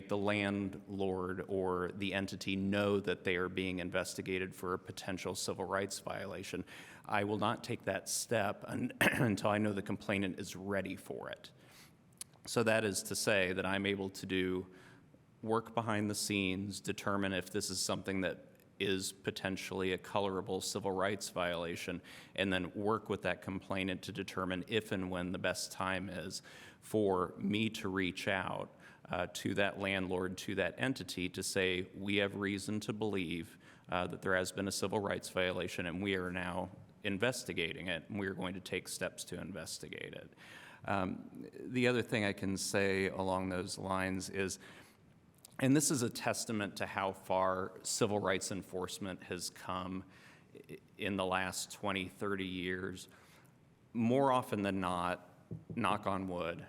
the landlord or the entity know that they are being investigated for a potential civil rights violation. I will not take that step until I know the complainant is ready for it. So that is to say that I'm able to do work behind the scenes, determine if this is something that is potentially a colorable civil rights violation, and then work with that complainant to determine if and when the best time is for me to reach out to that landlord, to that entity, to say, we have reason to believe that there has been a civil rights violation, and we are now investigating it, and we are going to take steps to investigate it. The other thing I can say along those lines is, and this is a testament to how far civil rights enforcement has come in the last 20, 30 years. More often than not, knock on wood,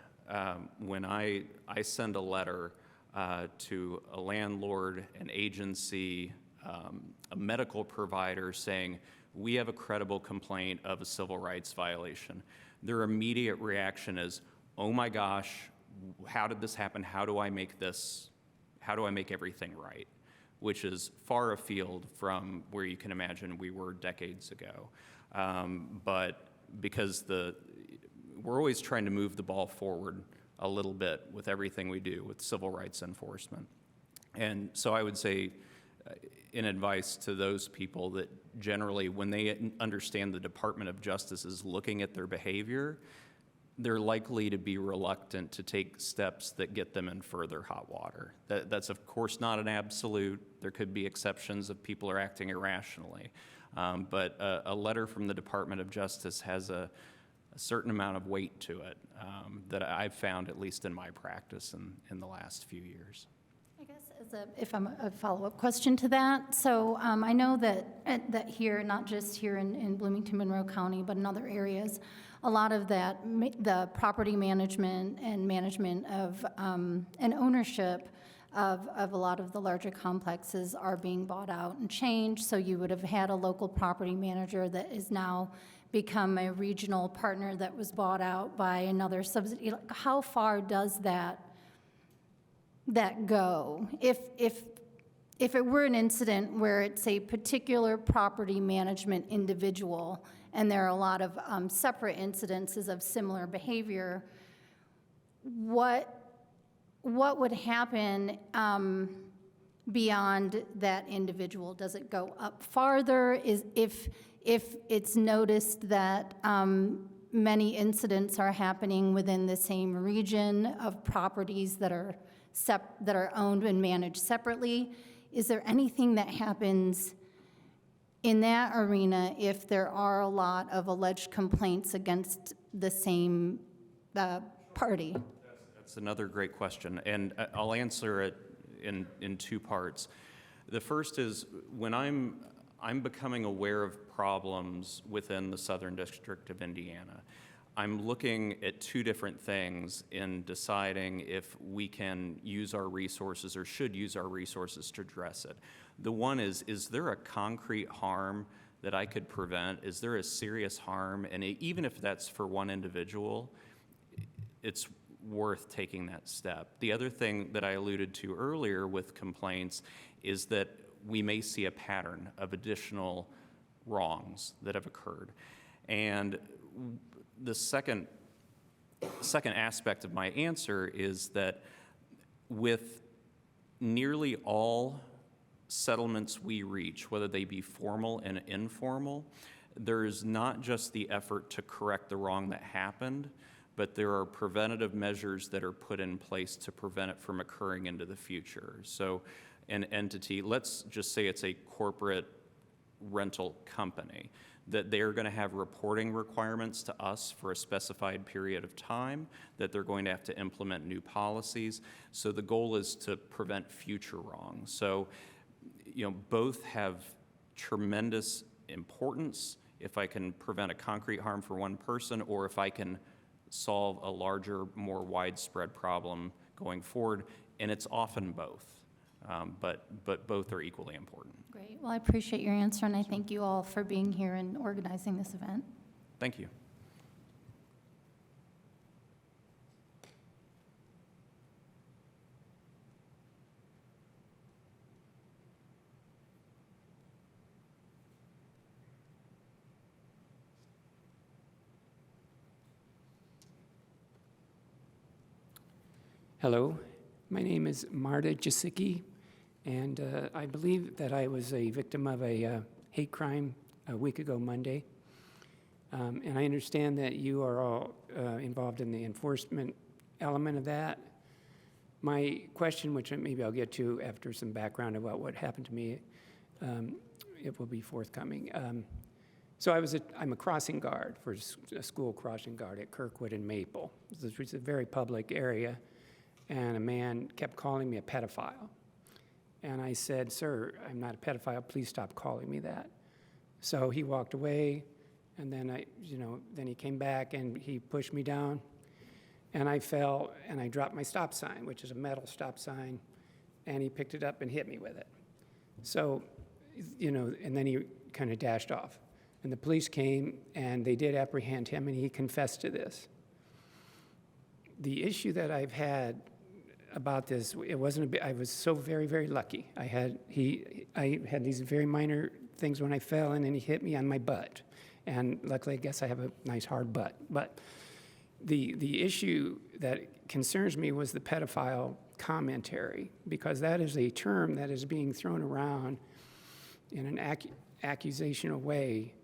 when I send a letter to a landlord, an agency, a medical provider saying, we have a credible complaint of a civil rights violation, their immediate reaction is, oh my gosh, how did this happen? How do I make everything right? Which is far afield from where you can imagine we were decades ago. But because we're always trying to move the ball forward a little bit with everything we do with civil rights enforcement. And so I would say, in advice to those people, that generally when they understand the Department of Justice is looking at their behavior, they're likely to be reluctant to take steps that get them in further hot water. That's of course not an absolute. There could be exceptions if people are acting irrationally. But a letter from the Department of Justice has a certain amount of weight to it that I've found, at least in my practice in the last few years. I guess if I'm a follow-up question to that, so I know that here, not just here in Bloomington, Monroe County, but in other areas, a lot of that, the property management and management of and ownership of a lot of the larger complexes are being bought out and changed. So you would have had a local property manager that is now become a regional partner that was bought out by another subsidy. Like, how far does that go? If it were an incident where it's a particular property management individual and there are a lot of separate incidences of similar behavior, what would happen beyond that individual? Does it go up farther? If it's noticed that many incidents are happening within the same region of properties that are owned and managed separately, is there anything that happens in that arena if there are a lot of alleged complaints against the same party? That's another great question, and I'll answer it in two parts. The first is when I'm becoming aware of problems within the Southern District of Indiana, I'm looking at two different things in deciding if we can use our resources or should use our resources to address it. The one is there a concrete harm that I could prevent? Is there a serious harm? And even if that's for one individual, it's worth taking that step. The other thing that I alluded to earlier with complaints is that we may see a pattern of additional wrongs that have occurred. And the second aspect of my answer is that with nearly all settlements we reach, whether they be formal and informal, there's not just the effort to correct the wrong that happened, but there are preventative measures that are put in place to prevent it from occurring into the future. So an entity, let's just say it's a corporate rental company, that they're going to have reporting requirements to us for a specified period of time, that they're going to have to implement new policies. So the goal is to prevent future wrong. So, both have tremendous importance. If I can prevent a concrete harm for one person, or if I can solve a larger, more widespread problem going forward, and it's often both. But both are equally important. Great. Well, I appreciate your answer, and I thank you all for being here and organizing this event. Thank you. Hello, my name is Marta Jasicki, and I believe that I was a victim of a hate crime a week ago Monday. And I understand that you are all involved in the enforcement element of that. My question, which maybe I'll get to after some background about what happened to me, it will be forthcoming. So I'm a crossing guard for a school crossing guard at Kirkwood and Maple. It's a very public area. And a man kept calling me a pedophile. And I said, "Sir, I'm not a pedophile. Please stop calling me that." So he walked away, and then then he came back and he pushed me down, and I fell and I dropped my stop sign, which is a metal stop sign, and he picked it up and hit me with it. So, and then he kind of dashed off. And the police came and they did apprehend him, and he confessed to this. The issue that I've had about this, it wasn't a bit, I was so very, very lucky. I had these very minor things when I fell, and then he hit me on my butt. And luckily, I guess I have a nice hard butt. But the issue that concerns me was the pedophile commentary, because that is a term that is being thrown around in an accusational way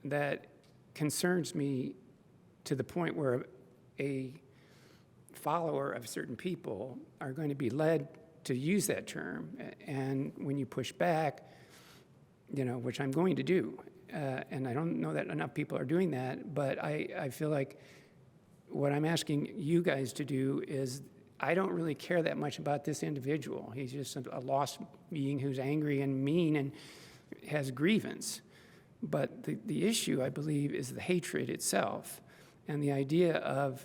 that concerns me to the point where a follower of certain people are going to be led to use that term. And when you push back, which I'm going to do, and I don't know that enough people are doing that, but I feel like what I'm asking you guys to do is, I don't really care that much about this individual. He's just a lost being who's angry and mean and has grievance. But the issue, I believe, is the hatred itself, and the idea of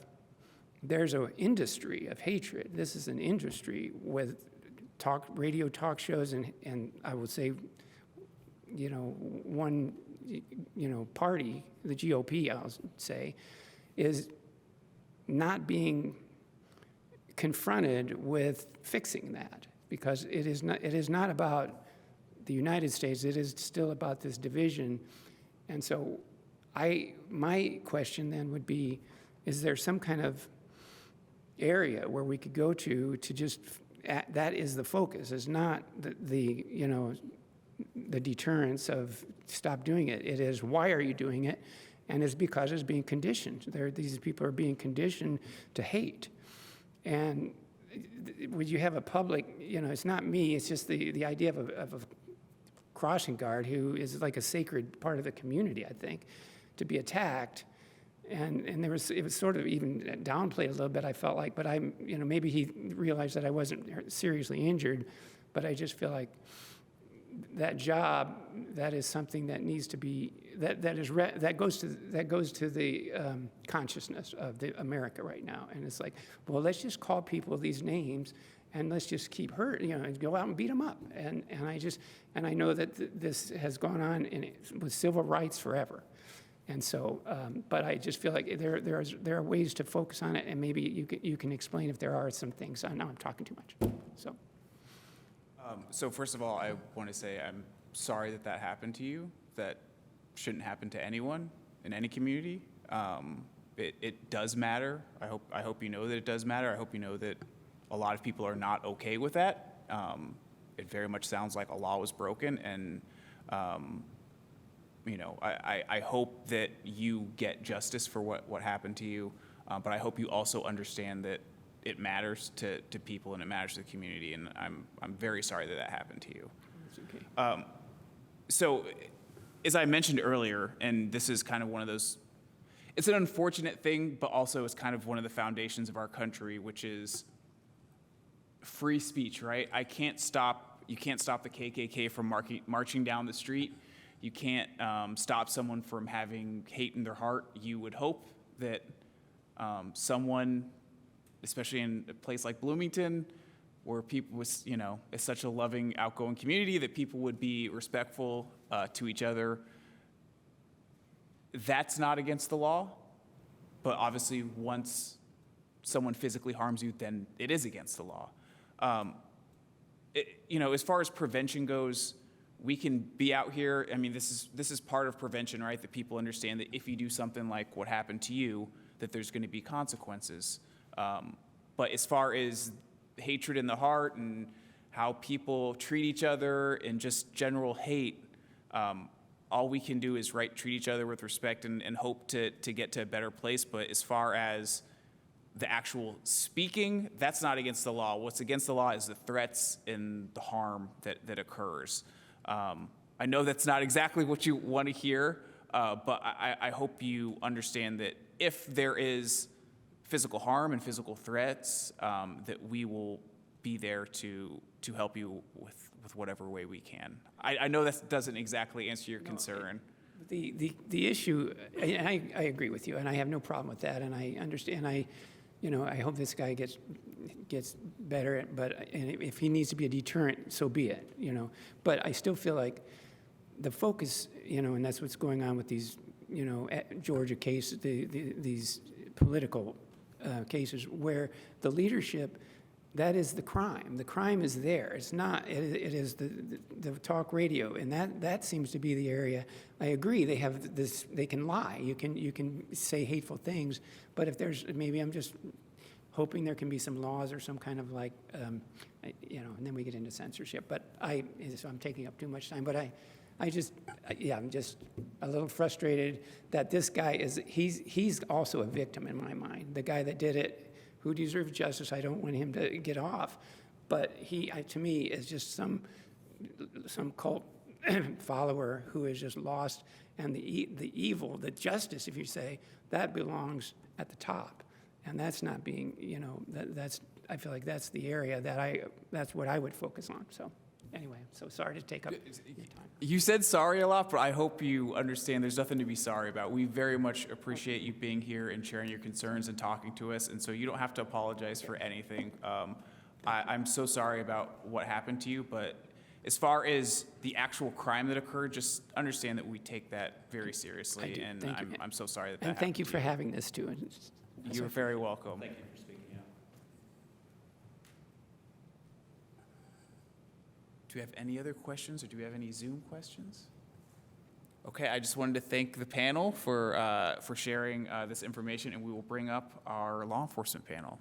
there's an industry of hatred. This is an industry with radio talk shows, and I would say, one, party, the GOP, I'll say, is not being confronted with fixing that, because it is not about the United States. It is still about this division. And so my question then would be, is there some kind of area where we could go to just, that is the focus, is not the deterrence of stop doing it. It is, why are you doing it? And it's because it's being conditioned. These people are being conditioned to hate. And would you have a public, it's not me, it's just the idea of a crossing guard who is like a sacred part of the community, I think, to be attacked. And it was sort of even downplayed a little bit, I felt like, but maybe he realized that I wasn't seriously injured, but I just feel like that job, that is something that needs to be, that goes to the consciousness of America right now. And it's like, well, let's just call people these names, and let's just keep hurting, and go out and beat them up. And I know that this has gone on with civil rights forever. And so, but I just feel like there are ways to focus on it, and maybe you can explain if there are some things. I know I'm talking too much, so. So first of all, I want to say I'm sorry that happened to you. That shouldn't happen to anyone in any community. It does matter. I hope you know that it does matter. I hope you know that a lot of people are not okay with that. it very much sounds like a law was broken, and I hope that you get justice for what happened to you, but I hope you also understand that it matters to people and it matters to the community, and I'm very sorry that happened to you. So, as I mentioned earlier, and this is kind of one of those, it's an unfortunate thing, but also it's kind of one of the foundations of our country, which is free speech, right? You can't stop the KKK from marching down the street. You can't stop someone from having hate in their heart. You would hope that someone, especially in a place like Bloomington, where people was, is such a loving, outgoing community, that people would be respectful to each other. That's not against the law, but obviously once someone physically harms you, then it is against the law. As far as prevention goes, we can be out here. I mean, this is part of prevention, right? That people understand that if you do something like what happened to you, that there's going to be consequences. But as far as hatred in the heart and how people treat each other and just general hate, all we can do is treat each other with respect and hope to get to a better place. But as far as the actual speaking, that's not against the law. What's against the law is the threats and the harm that occurs. I know that's not exactly what you want to hear, but I hope you understand that if there is physical harm and physical threats, that we will be there to help you with whatever way we can. I know that doesn't exactly answer your concern. The issue, and I agree with you, and I have no problem with that, and I understand. I hope this guy gets better. And if he needs to be a deterrent, so be it. But I still feel like the focus, and that's what's going on with these, Georgia cases, these political cases where the leadership. That is the crime. The crime is there. It's not. It is the talk radio, and that seems to be the area. I agree. They have this. They can lie. You can say hateful things, but if there's maybe I'm just hoping there can be some laws or some kind of and then we get into censorship. But so I'm taking up too much time. But I'm just a little frustrated that this guy he's also a victim in my mind. The guy that did it. Who deserves justice? I don't want him to get off, but he, to me, is just some cult follower who is just lost. And the evil, the justice, if you say, that belongs at the top, and that's not being, that's. I feel like that's the area that's what I would focus on. So. Anyway, I'm so sorry to take up your time. You said sorry a lot, but I hope you understand there's nothing to be sorry about. We very much appreciate you being here and sharing your concerns and talking to us, and so you don't have to apologize for anything. I'm so sorry about what happened to you, but as far as the actual crime that occurred, just understand that we take that very seriously, and I'm so sorry that and thank you for having this, too. You're very welcome. Thank you for speaking out. Do we have any other questions, or do we have any Zoom questions? Okay, I just wanted to thank the panel for sharing this information, and we will bring up our law enforcement panel.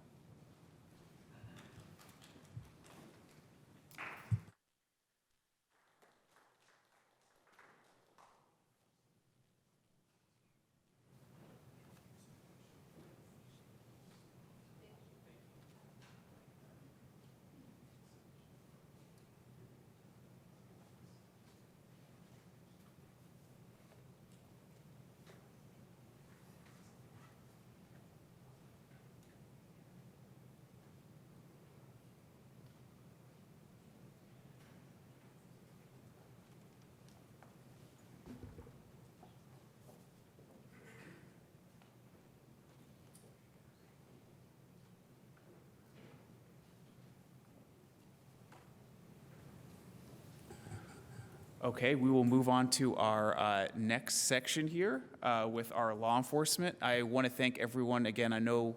Okay, we will move on to our next section here with our law enforcement. I want to thank everyone again. I know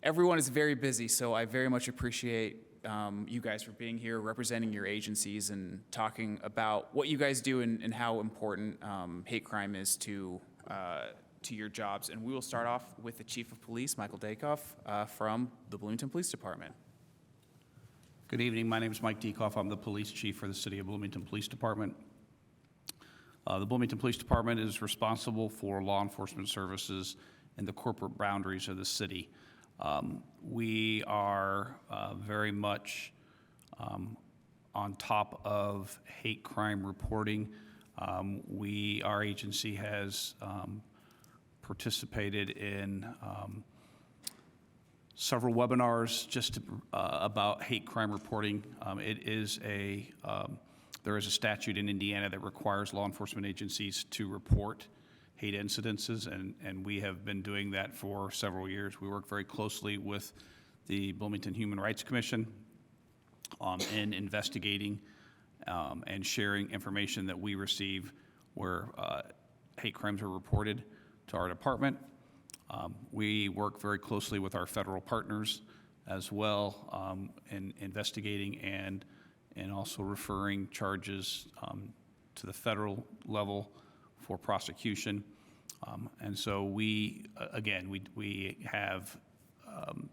everyone is very busy, so I very much appreciate you guys for being here, representing your agencies, and talking about what you guys do and how important hate crime is to your jobs. And we will start off with the Chief of Police, Michael Dakoff, from the Bloomington Police Department. Good evening. My name is Mike Dekoff. I'm the police chief for the City of Bloomington Police Department. The Bloomington Police Department is responsible for law enforcement services in the corporate boundaries of the city. We are very much on top of hate crime reporting. Our agency has participated in several webinars just about hate crime reporting. There is a statute in Indiana that requires law enforcement agencies to report hate incidences, and we have been doing that for several years. We work very closely with the Bloomington Human Rights Commission in investigating and sharing information that we receive where hate crimes are reported to our department. We work very closely with our federal partners as well in investigating and also referring charges to the federal level for prosecution. And so we have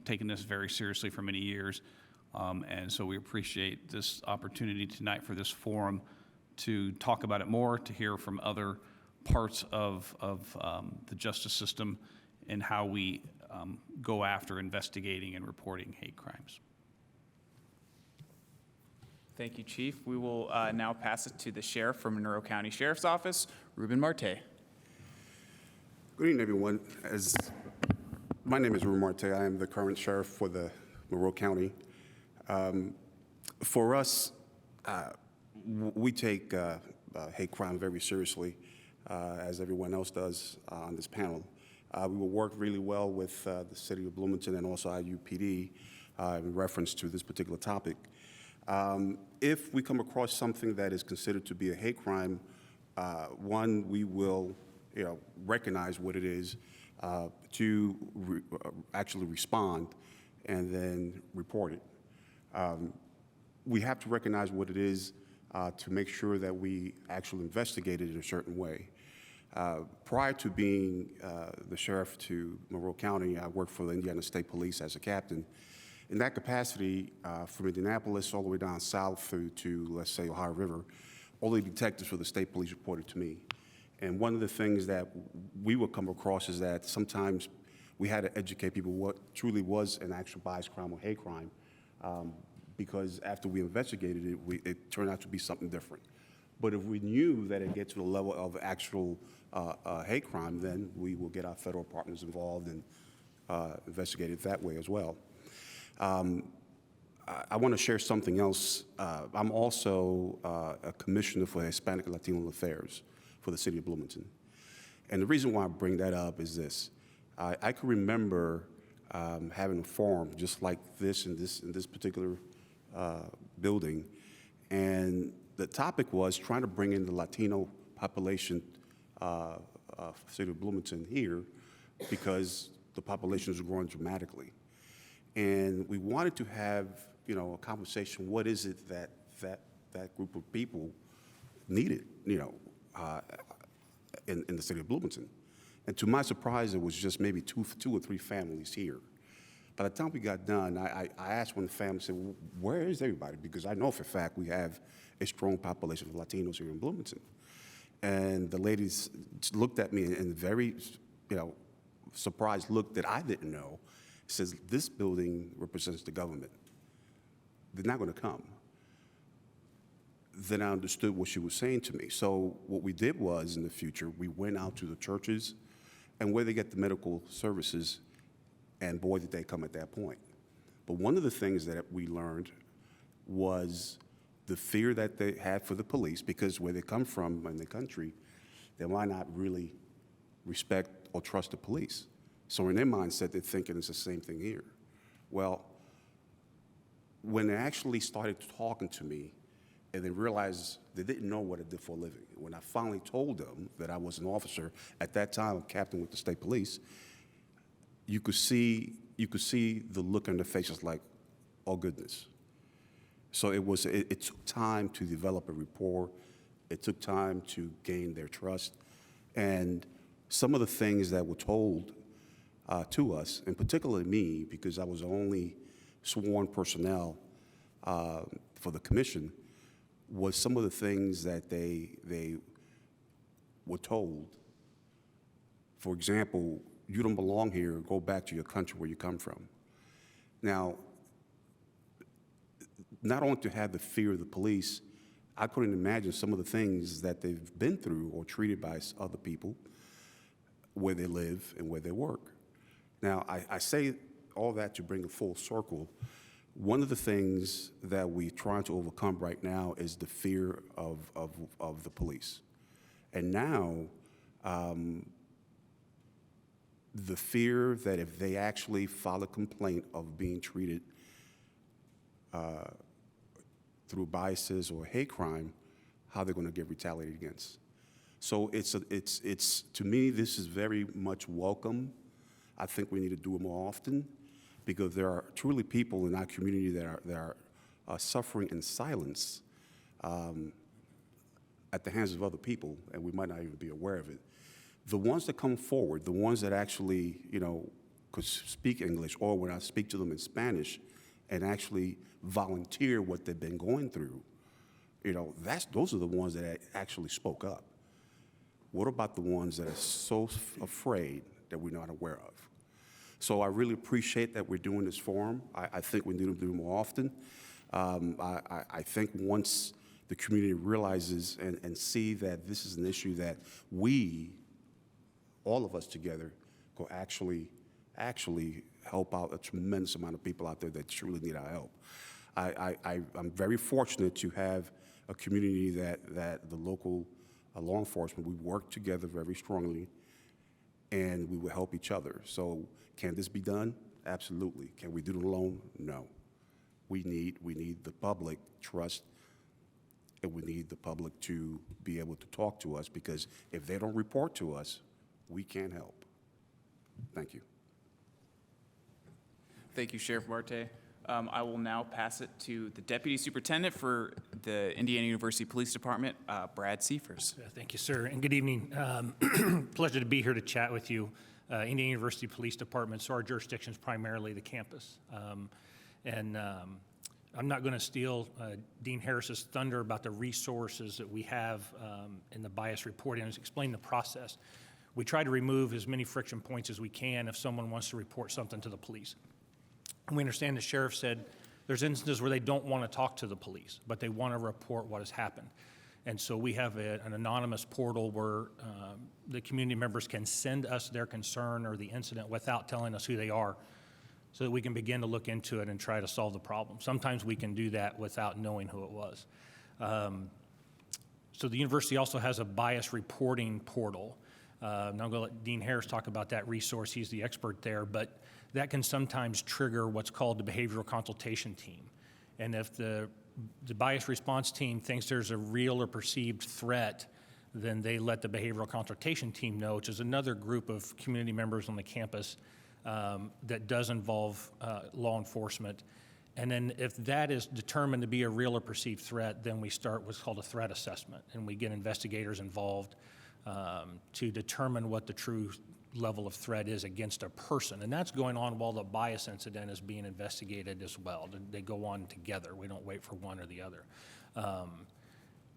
taken this very seriously for many years. And so we appreciate this opportunity tonight for this forum to talk about it more, to hear from other parts of the justice system and how we go after investigating and reporting hate crimes. Thank you, Chief. We will now pass it to the Sheriff from Monroe County Sheriff's Office, Ruben Marte. Good evening, everyone. My name is Ruben Marte. I am the current sheriff for the Monroe County. For us, we take hate crime very seriously, as everyone else does on this panel. We will work really well with the City of Bloomington and also IUPD in reference to this particular topic. If we come across something that is considered to be a hate crime, one, we will recognize what it is, to actually respond and then report it. We have to recognize what it is to make sure that we actually investigate it in a certain way. Prior to being the sheriff to Monroe County, I worked for the Indiana State Police as a captain. In that capacity, from Indianapolis all the way down south through to, let's say, Ohio River, all the detectives for the state police reported to me. And one of the things that we would come across is that sometimes we had to educate people what truly was an actual bias crime or hate crime, because after we investigated it, it turned out to be something different. But if we knew that it gets to the level of actual hate crime, then we will get our federal partners involved and investigate it that way as well. I want to share something else. I'm also a commissioner for Hispanic and Latino Affairs for the City of Bloomington. And the reason why I bring that up is this. I can remember having a forum just like this in this particular building, and the topic was trying to bring in the Latino population of the City of Bloomington here because the population is growing dramatically. And we wanted to have, a conversation. What is it that group of people needed, in the City of Bloomington? And to my surprise, it was just maybe two or three families here. By the time we got done, I asked one family, I said, well, where is everybody? Because I know for a fact we have a strong population of Latinos here in Bloomington. And the ladies looked at me in very, surprised look that I didn't know. Says, this building represents the government. They're not going to come. Then I understood what she was saying to me. So what we did was, in the future, we went out to the churches and where they get the medical services, and boy, did they come at that point. But one of the things that we learned was the fear that they had for the police, because where they come from in the country, they might not really respect or trust the police. So in their mindset, they're thinking it's the same thing here. Well, when they actually started talking to me and they realized they didn't know what I did for a living, when I finally told them that I was an officer, at that time, a captain with the state police, you could see the look on their faces like, oh goodness. So it took time to develop a rapport. It took time to gain their trust. And some of the things that were told to us, and particularly me, because I was the only sworn personnel for the commission was some of the things that they were told. For example, you don't belong here, go back to your country where you come from. Now, not only to have the fear of the police, I couldn't imagine some of the things that they've been through or treated by other people where they live and where they work. Now, I say all that to bring a full circle. One of the things that we're trying to overcome right now is the fear of the police. And now, the fear that if they actually file a complaint of being treated through biases or hate crime, how they're going to get retaliated against. So it's to me, this is very much welcome. I think we need to do it more often because there are truly people in our community that are suffering in silence at the hands of other people, and we might not even be aware of it. The ones that come forward, the ones that actually, could speak English, or when I speak to them in Spanish and actually volunteer what they've been going through, those are the ones that actually spoke up. What about the ones that are so afraid that we're not aware of? So I really appreciate that we're doing this forum. I think we need to do it more often. I think once the community realizes and see that this is an issue that we, all of us together, could actually help out a tremendous amount of people out there that truly need our help. I'm very fortunate to have a community that the local law enforcement, we work together very strongly, and we will help each other. So can this be done? Absolutely. Can we do it alone? No. We need the public trust, and we need the public to be able to talk to us, because if they don't report to us, we can't help. Thank you. Thank you, Sheriff Marte. I will now pass it to the Deputy Superintendent for the Indiana University Police Department, Brad Seifers. Thank you, sir, and good evening. Pleasure to be here to chat with you. Indiana University Police Department, so our jurisdiction is primarily the campus. I'm not going to steal Dean Harris's thunder about the resources that we have in the bias reporting and explain the process. We try to remove as many friction points as we can if someone wants to report something to the police. And we understand the sheriff said there's instances where they don't want to talk to the police, but they want to report what has happened. And so we have an anonymous portal where the community members can send us their concern or the incident without telling us who they are, so that we can begin to look into it and try to solve the problem. Sometimes we can do that without knowing who it was. So the university also has a bias reporting portal. Now I'm going to let Dean Harris talk about that resource. He's the expert there, but that can sometimes trigger what's called the behavioral consultation team. And if the bias response team thinks there's a real or perceived threat, then they let the behavioral consultation team know, which is another group of community members on the campus that does involve law enforcement. And then if that is determined to be a real or perceived threat, then we start what's called a threat assessment, and we get investigators involved to determine what the true level of threat is against a person. And that's going on while the bias incident is being investigated as well. They go on together. We don't wait for one or the other.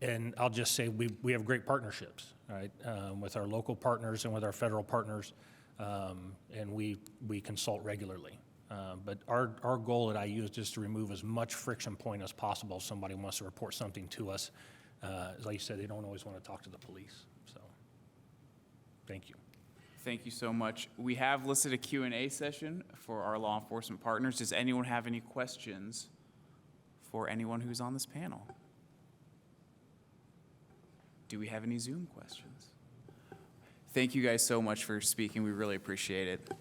And I'll just say we have great partnerships, right, with our local partners and with our federal partners, and we consult regularly. But our goal at IU is just to remove as much friction point as possible if somebody wants to report something to us. Like you said, they don't always want to talk to the police. So thank you. Thank you so much. We have listed a Q&A session for our law enforcement partners. Does anyone have any questions for anyone who's on this panel? Do we have any Zoom questions? Thank you guys so much for speaking. We really appreciate it.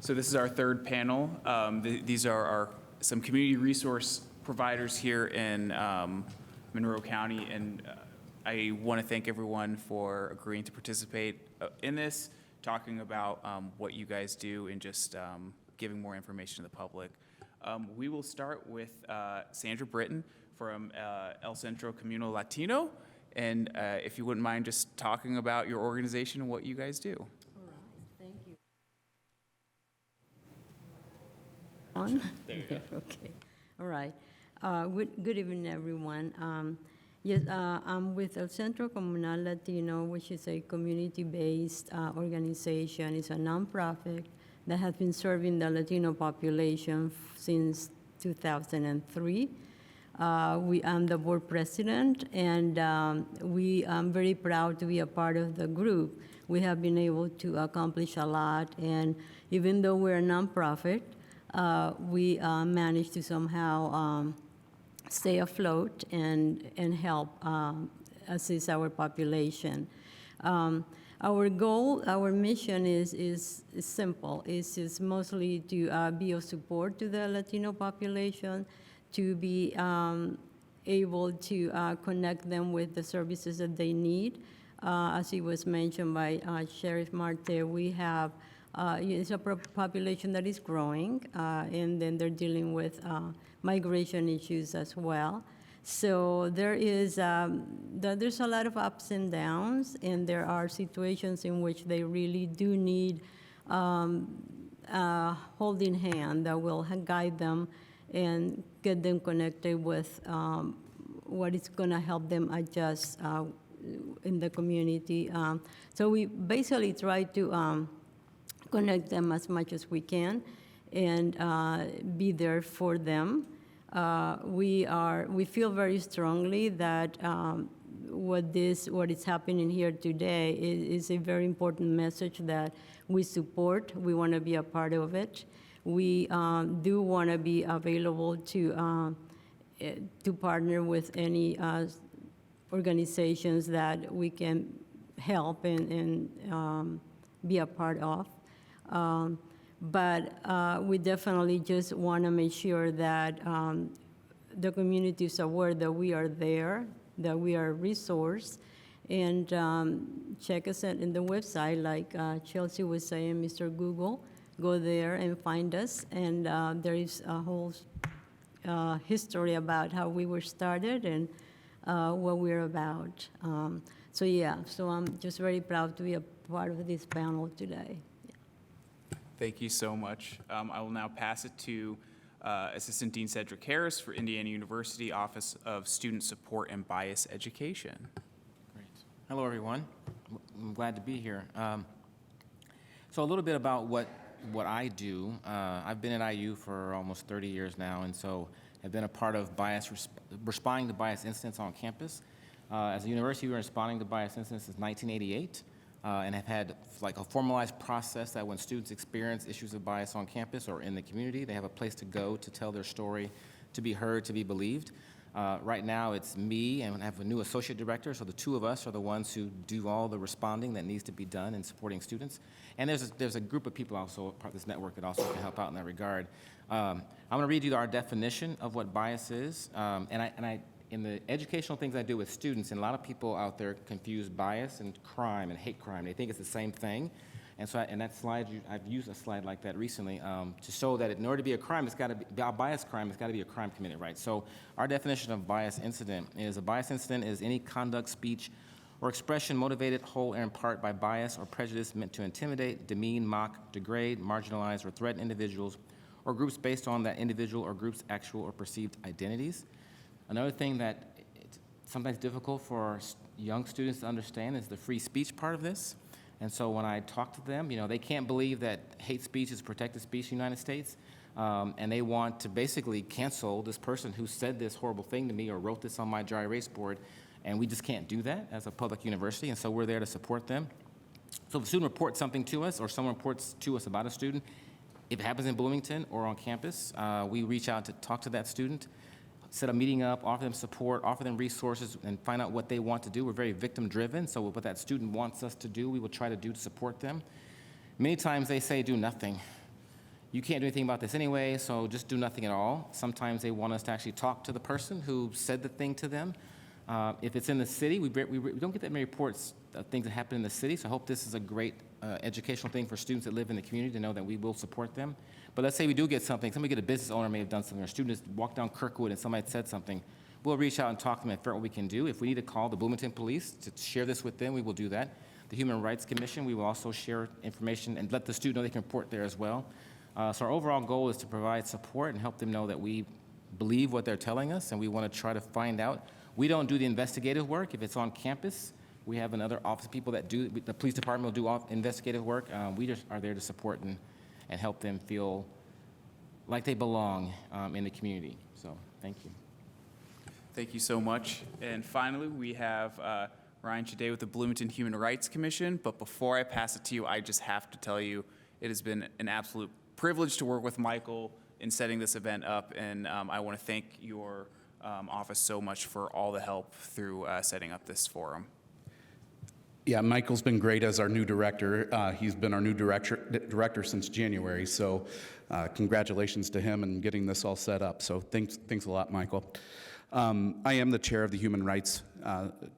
So this is our third panel. These are some community resource providers here in Monroe County, and I want to thank everyone for agreeing to participate in this, talking about what you guys do and just giving more information to the public. We will start with Sandra Britton from El Centro Comunal Latino, and if you wouldn't mind just talking about your organization and what you guys do. All right, thank you. On? There you go. Okay, all right. Good evening, everyone. Yes, I'm with El Centro Comunal Latino, which is a community-based organization. It's a nonprofit that has been serving the Latino population since 2003. I'm the board president, and I'm very proud to be a part of the group. We have been able to accomplish a lot, and even though we're a nonprofit, we managed to somehow stay afloat and help assist our population. Our goal, our mission is simple. It's mostly to be of support to the Latino population, to be able to connect them with the services that they need. As it was mentioned by Sheriff Marte, we have it's a population that is growing, and then they're dealing with migration issues as well. So there's a lot of ups and downs, and there are situations in which they really do need a holding hand that will guide them and get them connected with what is going to help them adjust in the community. So we basically try to connect them as much as we can and be there for them. We feel very strongly that what is happening here today is a very important message that we support. We want to be a part of it. We do want to be available to partner with any organizations that we can help and be a part of. But we definitely just want to make sure that the community is aware that we are there, that we are a resource, and check us out in the website, like Chelsea was saying, Mr. Google. Go there and find us, and there is a whole history about how we were started and what we're about. So yeah, so I'm just very proud to be a part of this panel today. Thank you so much. I will now pass it to Assistant Dean Cedric Harris for Indiana University Office of Student Support and Bias Education. Great. Hello, everyone. I'm glad to be here. So a little bit about what I do. I've been at IU for almost 30 years now, and so I've been a part of responding to bias incidents on campus. As a university, we're responding to bias incidents since 1988. And have had like a formalized process that when students experience issues of bias on campus or in the community, they have a place to go to tell their story, to be heard, to be believed. Right now it's me, and I have a new associate director, so the two of us are the ones who do all the responding that needs to be done in supporting students. And there's a group of people also part of this network that also can help out in that regard. I'm going to read you our definition of what bias is, in the educational things I do with students, and a lot of people out there confuse bias and crime and hate crime. They think it's the same thing. And so in that slide, I've used a slide like that recently to show that in order to be a crime, it's got to be a bias crime, it's got to be a crime committed, right? So our definition of bias incident is a bias incident is any conduct, speech, or expression motivated whole or in part by bias or prejudice meant to intimidate, demean, mock, degrade, marginalize, or threaten individuals or groups based on that individual or group's actual or perceived identities. Another thing that it's sometimes difficult for young students to understand is the free speech part of this. And so when I talk to them, they can't believe that hate speech is protected speech in the United States, and they want to basically cancel this person who said this horrible thing to me or wrote this on my dry erase board, and we just can't do that as a public university, and so we're there to support them. So if a student reports something to us or someone reports to us about a student, if it happens in Bloomington or on campus, we reach out to talk to that student, set a meeting up, offer them support, offer them resources, and find out what they want to do. We're very victim-driven, so what that student wants us to do, we will try to do to support them. Many times they say do nothing. you can't do anything about this anyway, so just do nothing at all. Sometimes they want us to actually talk to the person who said the thing to them. If it's in the city, we don't get that many reports of things that happen in the city, so I hope this is a great educational thing for students that live in the community to know that we will support them. But let's say we do get something, somebody get a business owner may have done something, or a student has walked down Kirkwood and somebody had said something, we'll reach out and talk to them and figure out what we can do. If we need to call the Bloomington Police to share this with them, we will do that. The Human Rights Commission, we will also share information and let the student know they can report there as well. So our overall goal is to provide support and help them know that we believe what they're telling us, and we want to try to find out. We don't do the investigative work. If it's on campus, we have another office of people that do, the police department will do investigative work. We just are there to support and help them feel like they belong in the community. So thank you. Thank you so much. And finally, we have Ryan Chade with the Bloomington Human Rights Commission. But before I pass it to you, I just have to tell you, it has been an absolute privilege to work with Michael in setting this event up. And I want to thank your office so much for all the help through setting up this forum. Yeah, Michael's been great as our new director. He's been our new director since January, so congratulations to him and getting this all set up. So thanks a lot, Michael. I am the chair of the Human Rights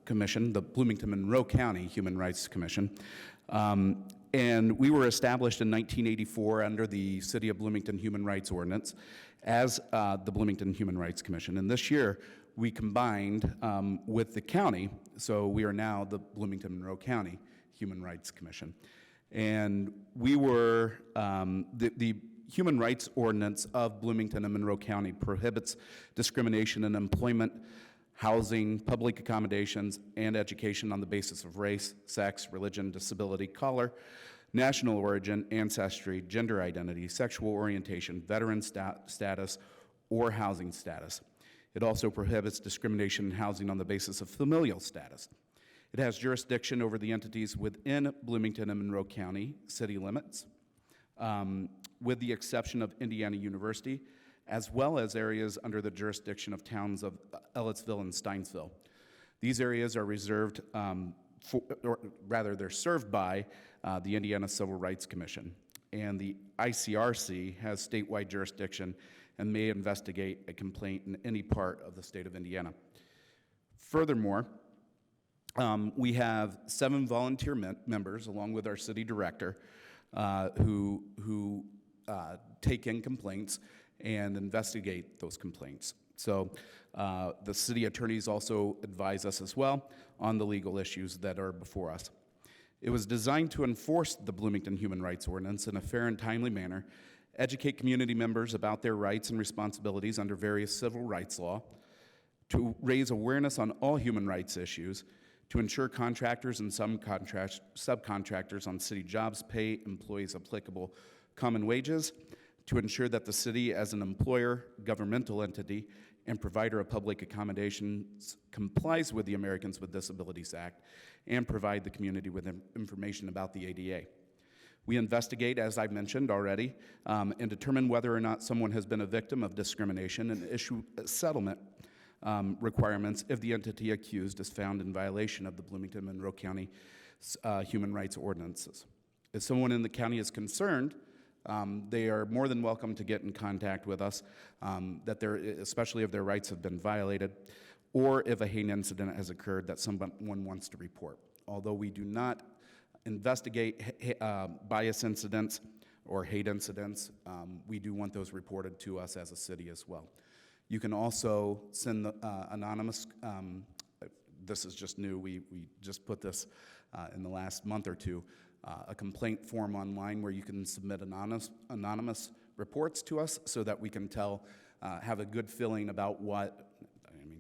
Commission, the Bloomington Monroe County Human Rights Commission. And we were established in 1984 under the City of Bloomington Human Rights Ordinance as the Bloomington Human Rights Commission. And this year, we combined with the county, so we are now the Bloomington Monroe County Human Rights Commission. And we were, the Human Rights Ordinance of Bloomington and Monroe County prohibits discrimination in employment, housing, public accommodations, and education on the basis of race, sex, religion, disability, color, national origin, ancestry, gender identity, sexual orientation, veteran status, or housing status. It also prohibits discrimination in housing on the basis of familial status. It has jurisdiction over the entities within Bloomington and Monroe County city limits, with the exception of Indiana University, as well as areas under the jurisdiction of towns of Ellettsville and Steinsville. These areas are reserved they're served by the Indiana Civil Rights Commission. And the ICRC has statewide jurisdiction and may investigate a complaint in any part of the state of Indiana. Furthermore, we have 7 volunteer members, along with our city director, who take in complaints and investigate those complaints. So the city attorneys also advise us as well on the legal issues that are before us. It was designed to enforce the Bloomington Human Rights Ordinance in a fair and timely manner, educate community members about their rights and responsibilities under various civil rights law, to raise awareness on all human rights issues, to ensure contractors and subcontractors on city jobs pay employees applicable common wages, to ensure that the city as an employer, governmental entity, and provider of public accommodations complies with the Americans with Disabilities Act, and provide the community with information about the ADA. We investigate, as I mentioned already, and determine whether or not someone has been a victim of discrimination and issue settlement requirements if the entity accused is found in violation of the Bloomington Monroe County Human Rights Ordinances. If someone in the county is concerned, they are more than welcome to get in contact with us, especially if their rights have been violated, or if a hate incident has occurred that someone wants to report. Although we do not investigate bias incidents or hate incidents, we do want those reported to us as a city as well. You can also send anonymous, this is just new, we just put this in the last month or two, a complaint form online where you can submit anonymous reports to us so that we can have a good feeling about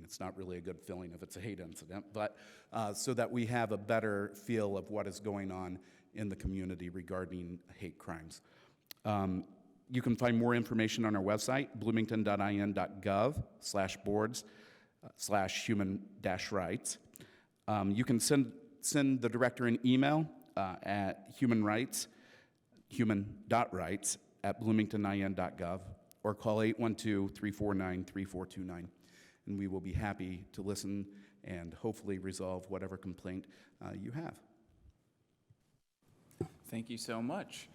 it's not really a good feeling if it's a hate incident, but so that we have a better feel of what is going on in the community regarding hate crimes. You can find more information on our website, bloomington.in.gov/boards/human-rights. You can send the director an email at human.rights@bloomingtonin.gov or call 812-349-3429. And we will be happy to listen and hopefully resolve whatever complaint you have. Thank you so much.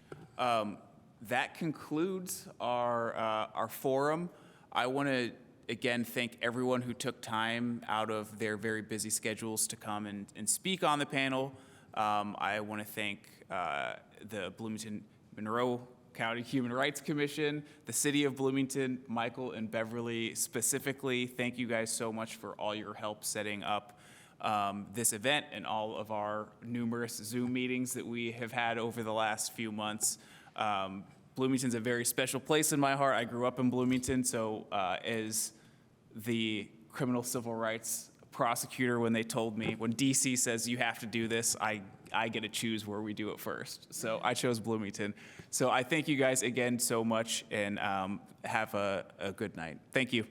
That concludes our forum. I want to again thank everyone who took time out of their very busy schedules to come and speak on the panel. I want to thank the Bloomington Monroe County Human Rights Commission, the City of Bloomington, Michael and Beverly specifically. Thank you guys so much for all your help setting up this event and all of our numerous Zoom meetings that we have had over the last few months. Bloomington's a very special place in my heart. I grew up in Bloomington, so as the criminal civil rights prosecutor, when DC says you have to do this, I get to choose where we do it first. So I chose Bloomington. So I thank you guys again so much, and have a good night. Thank you.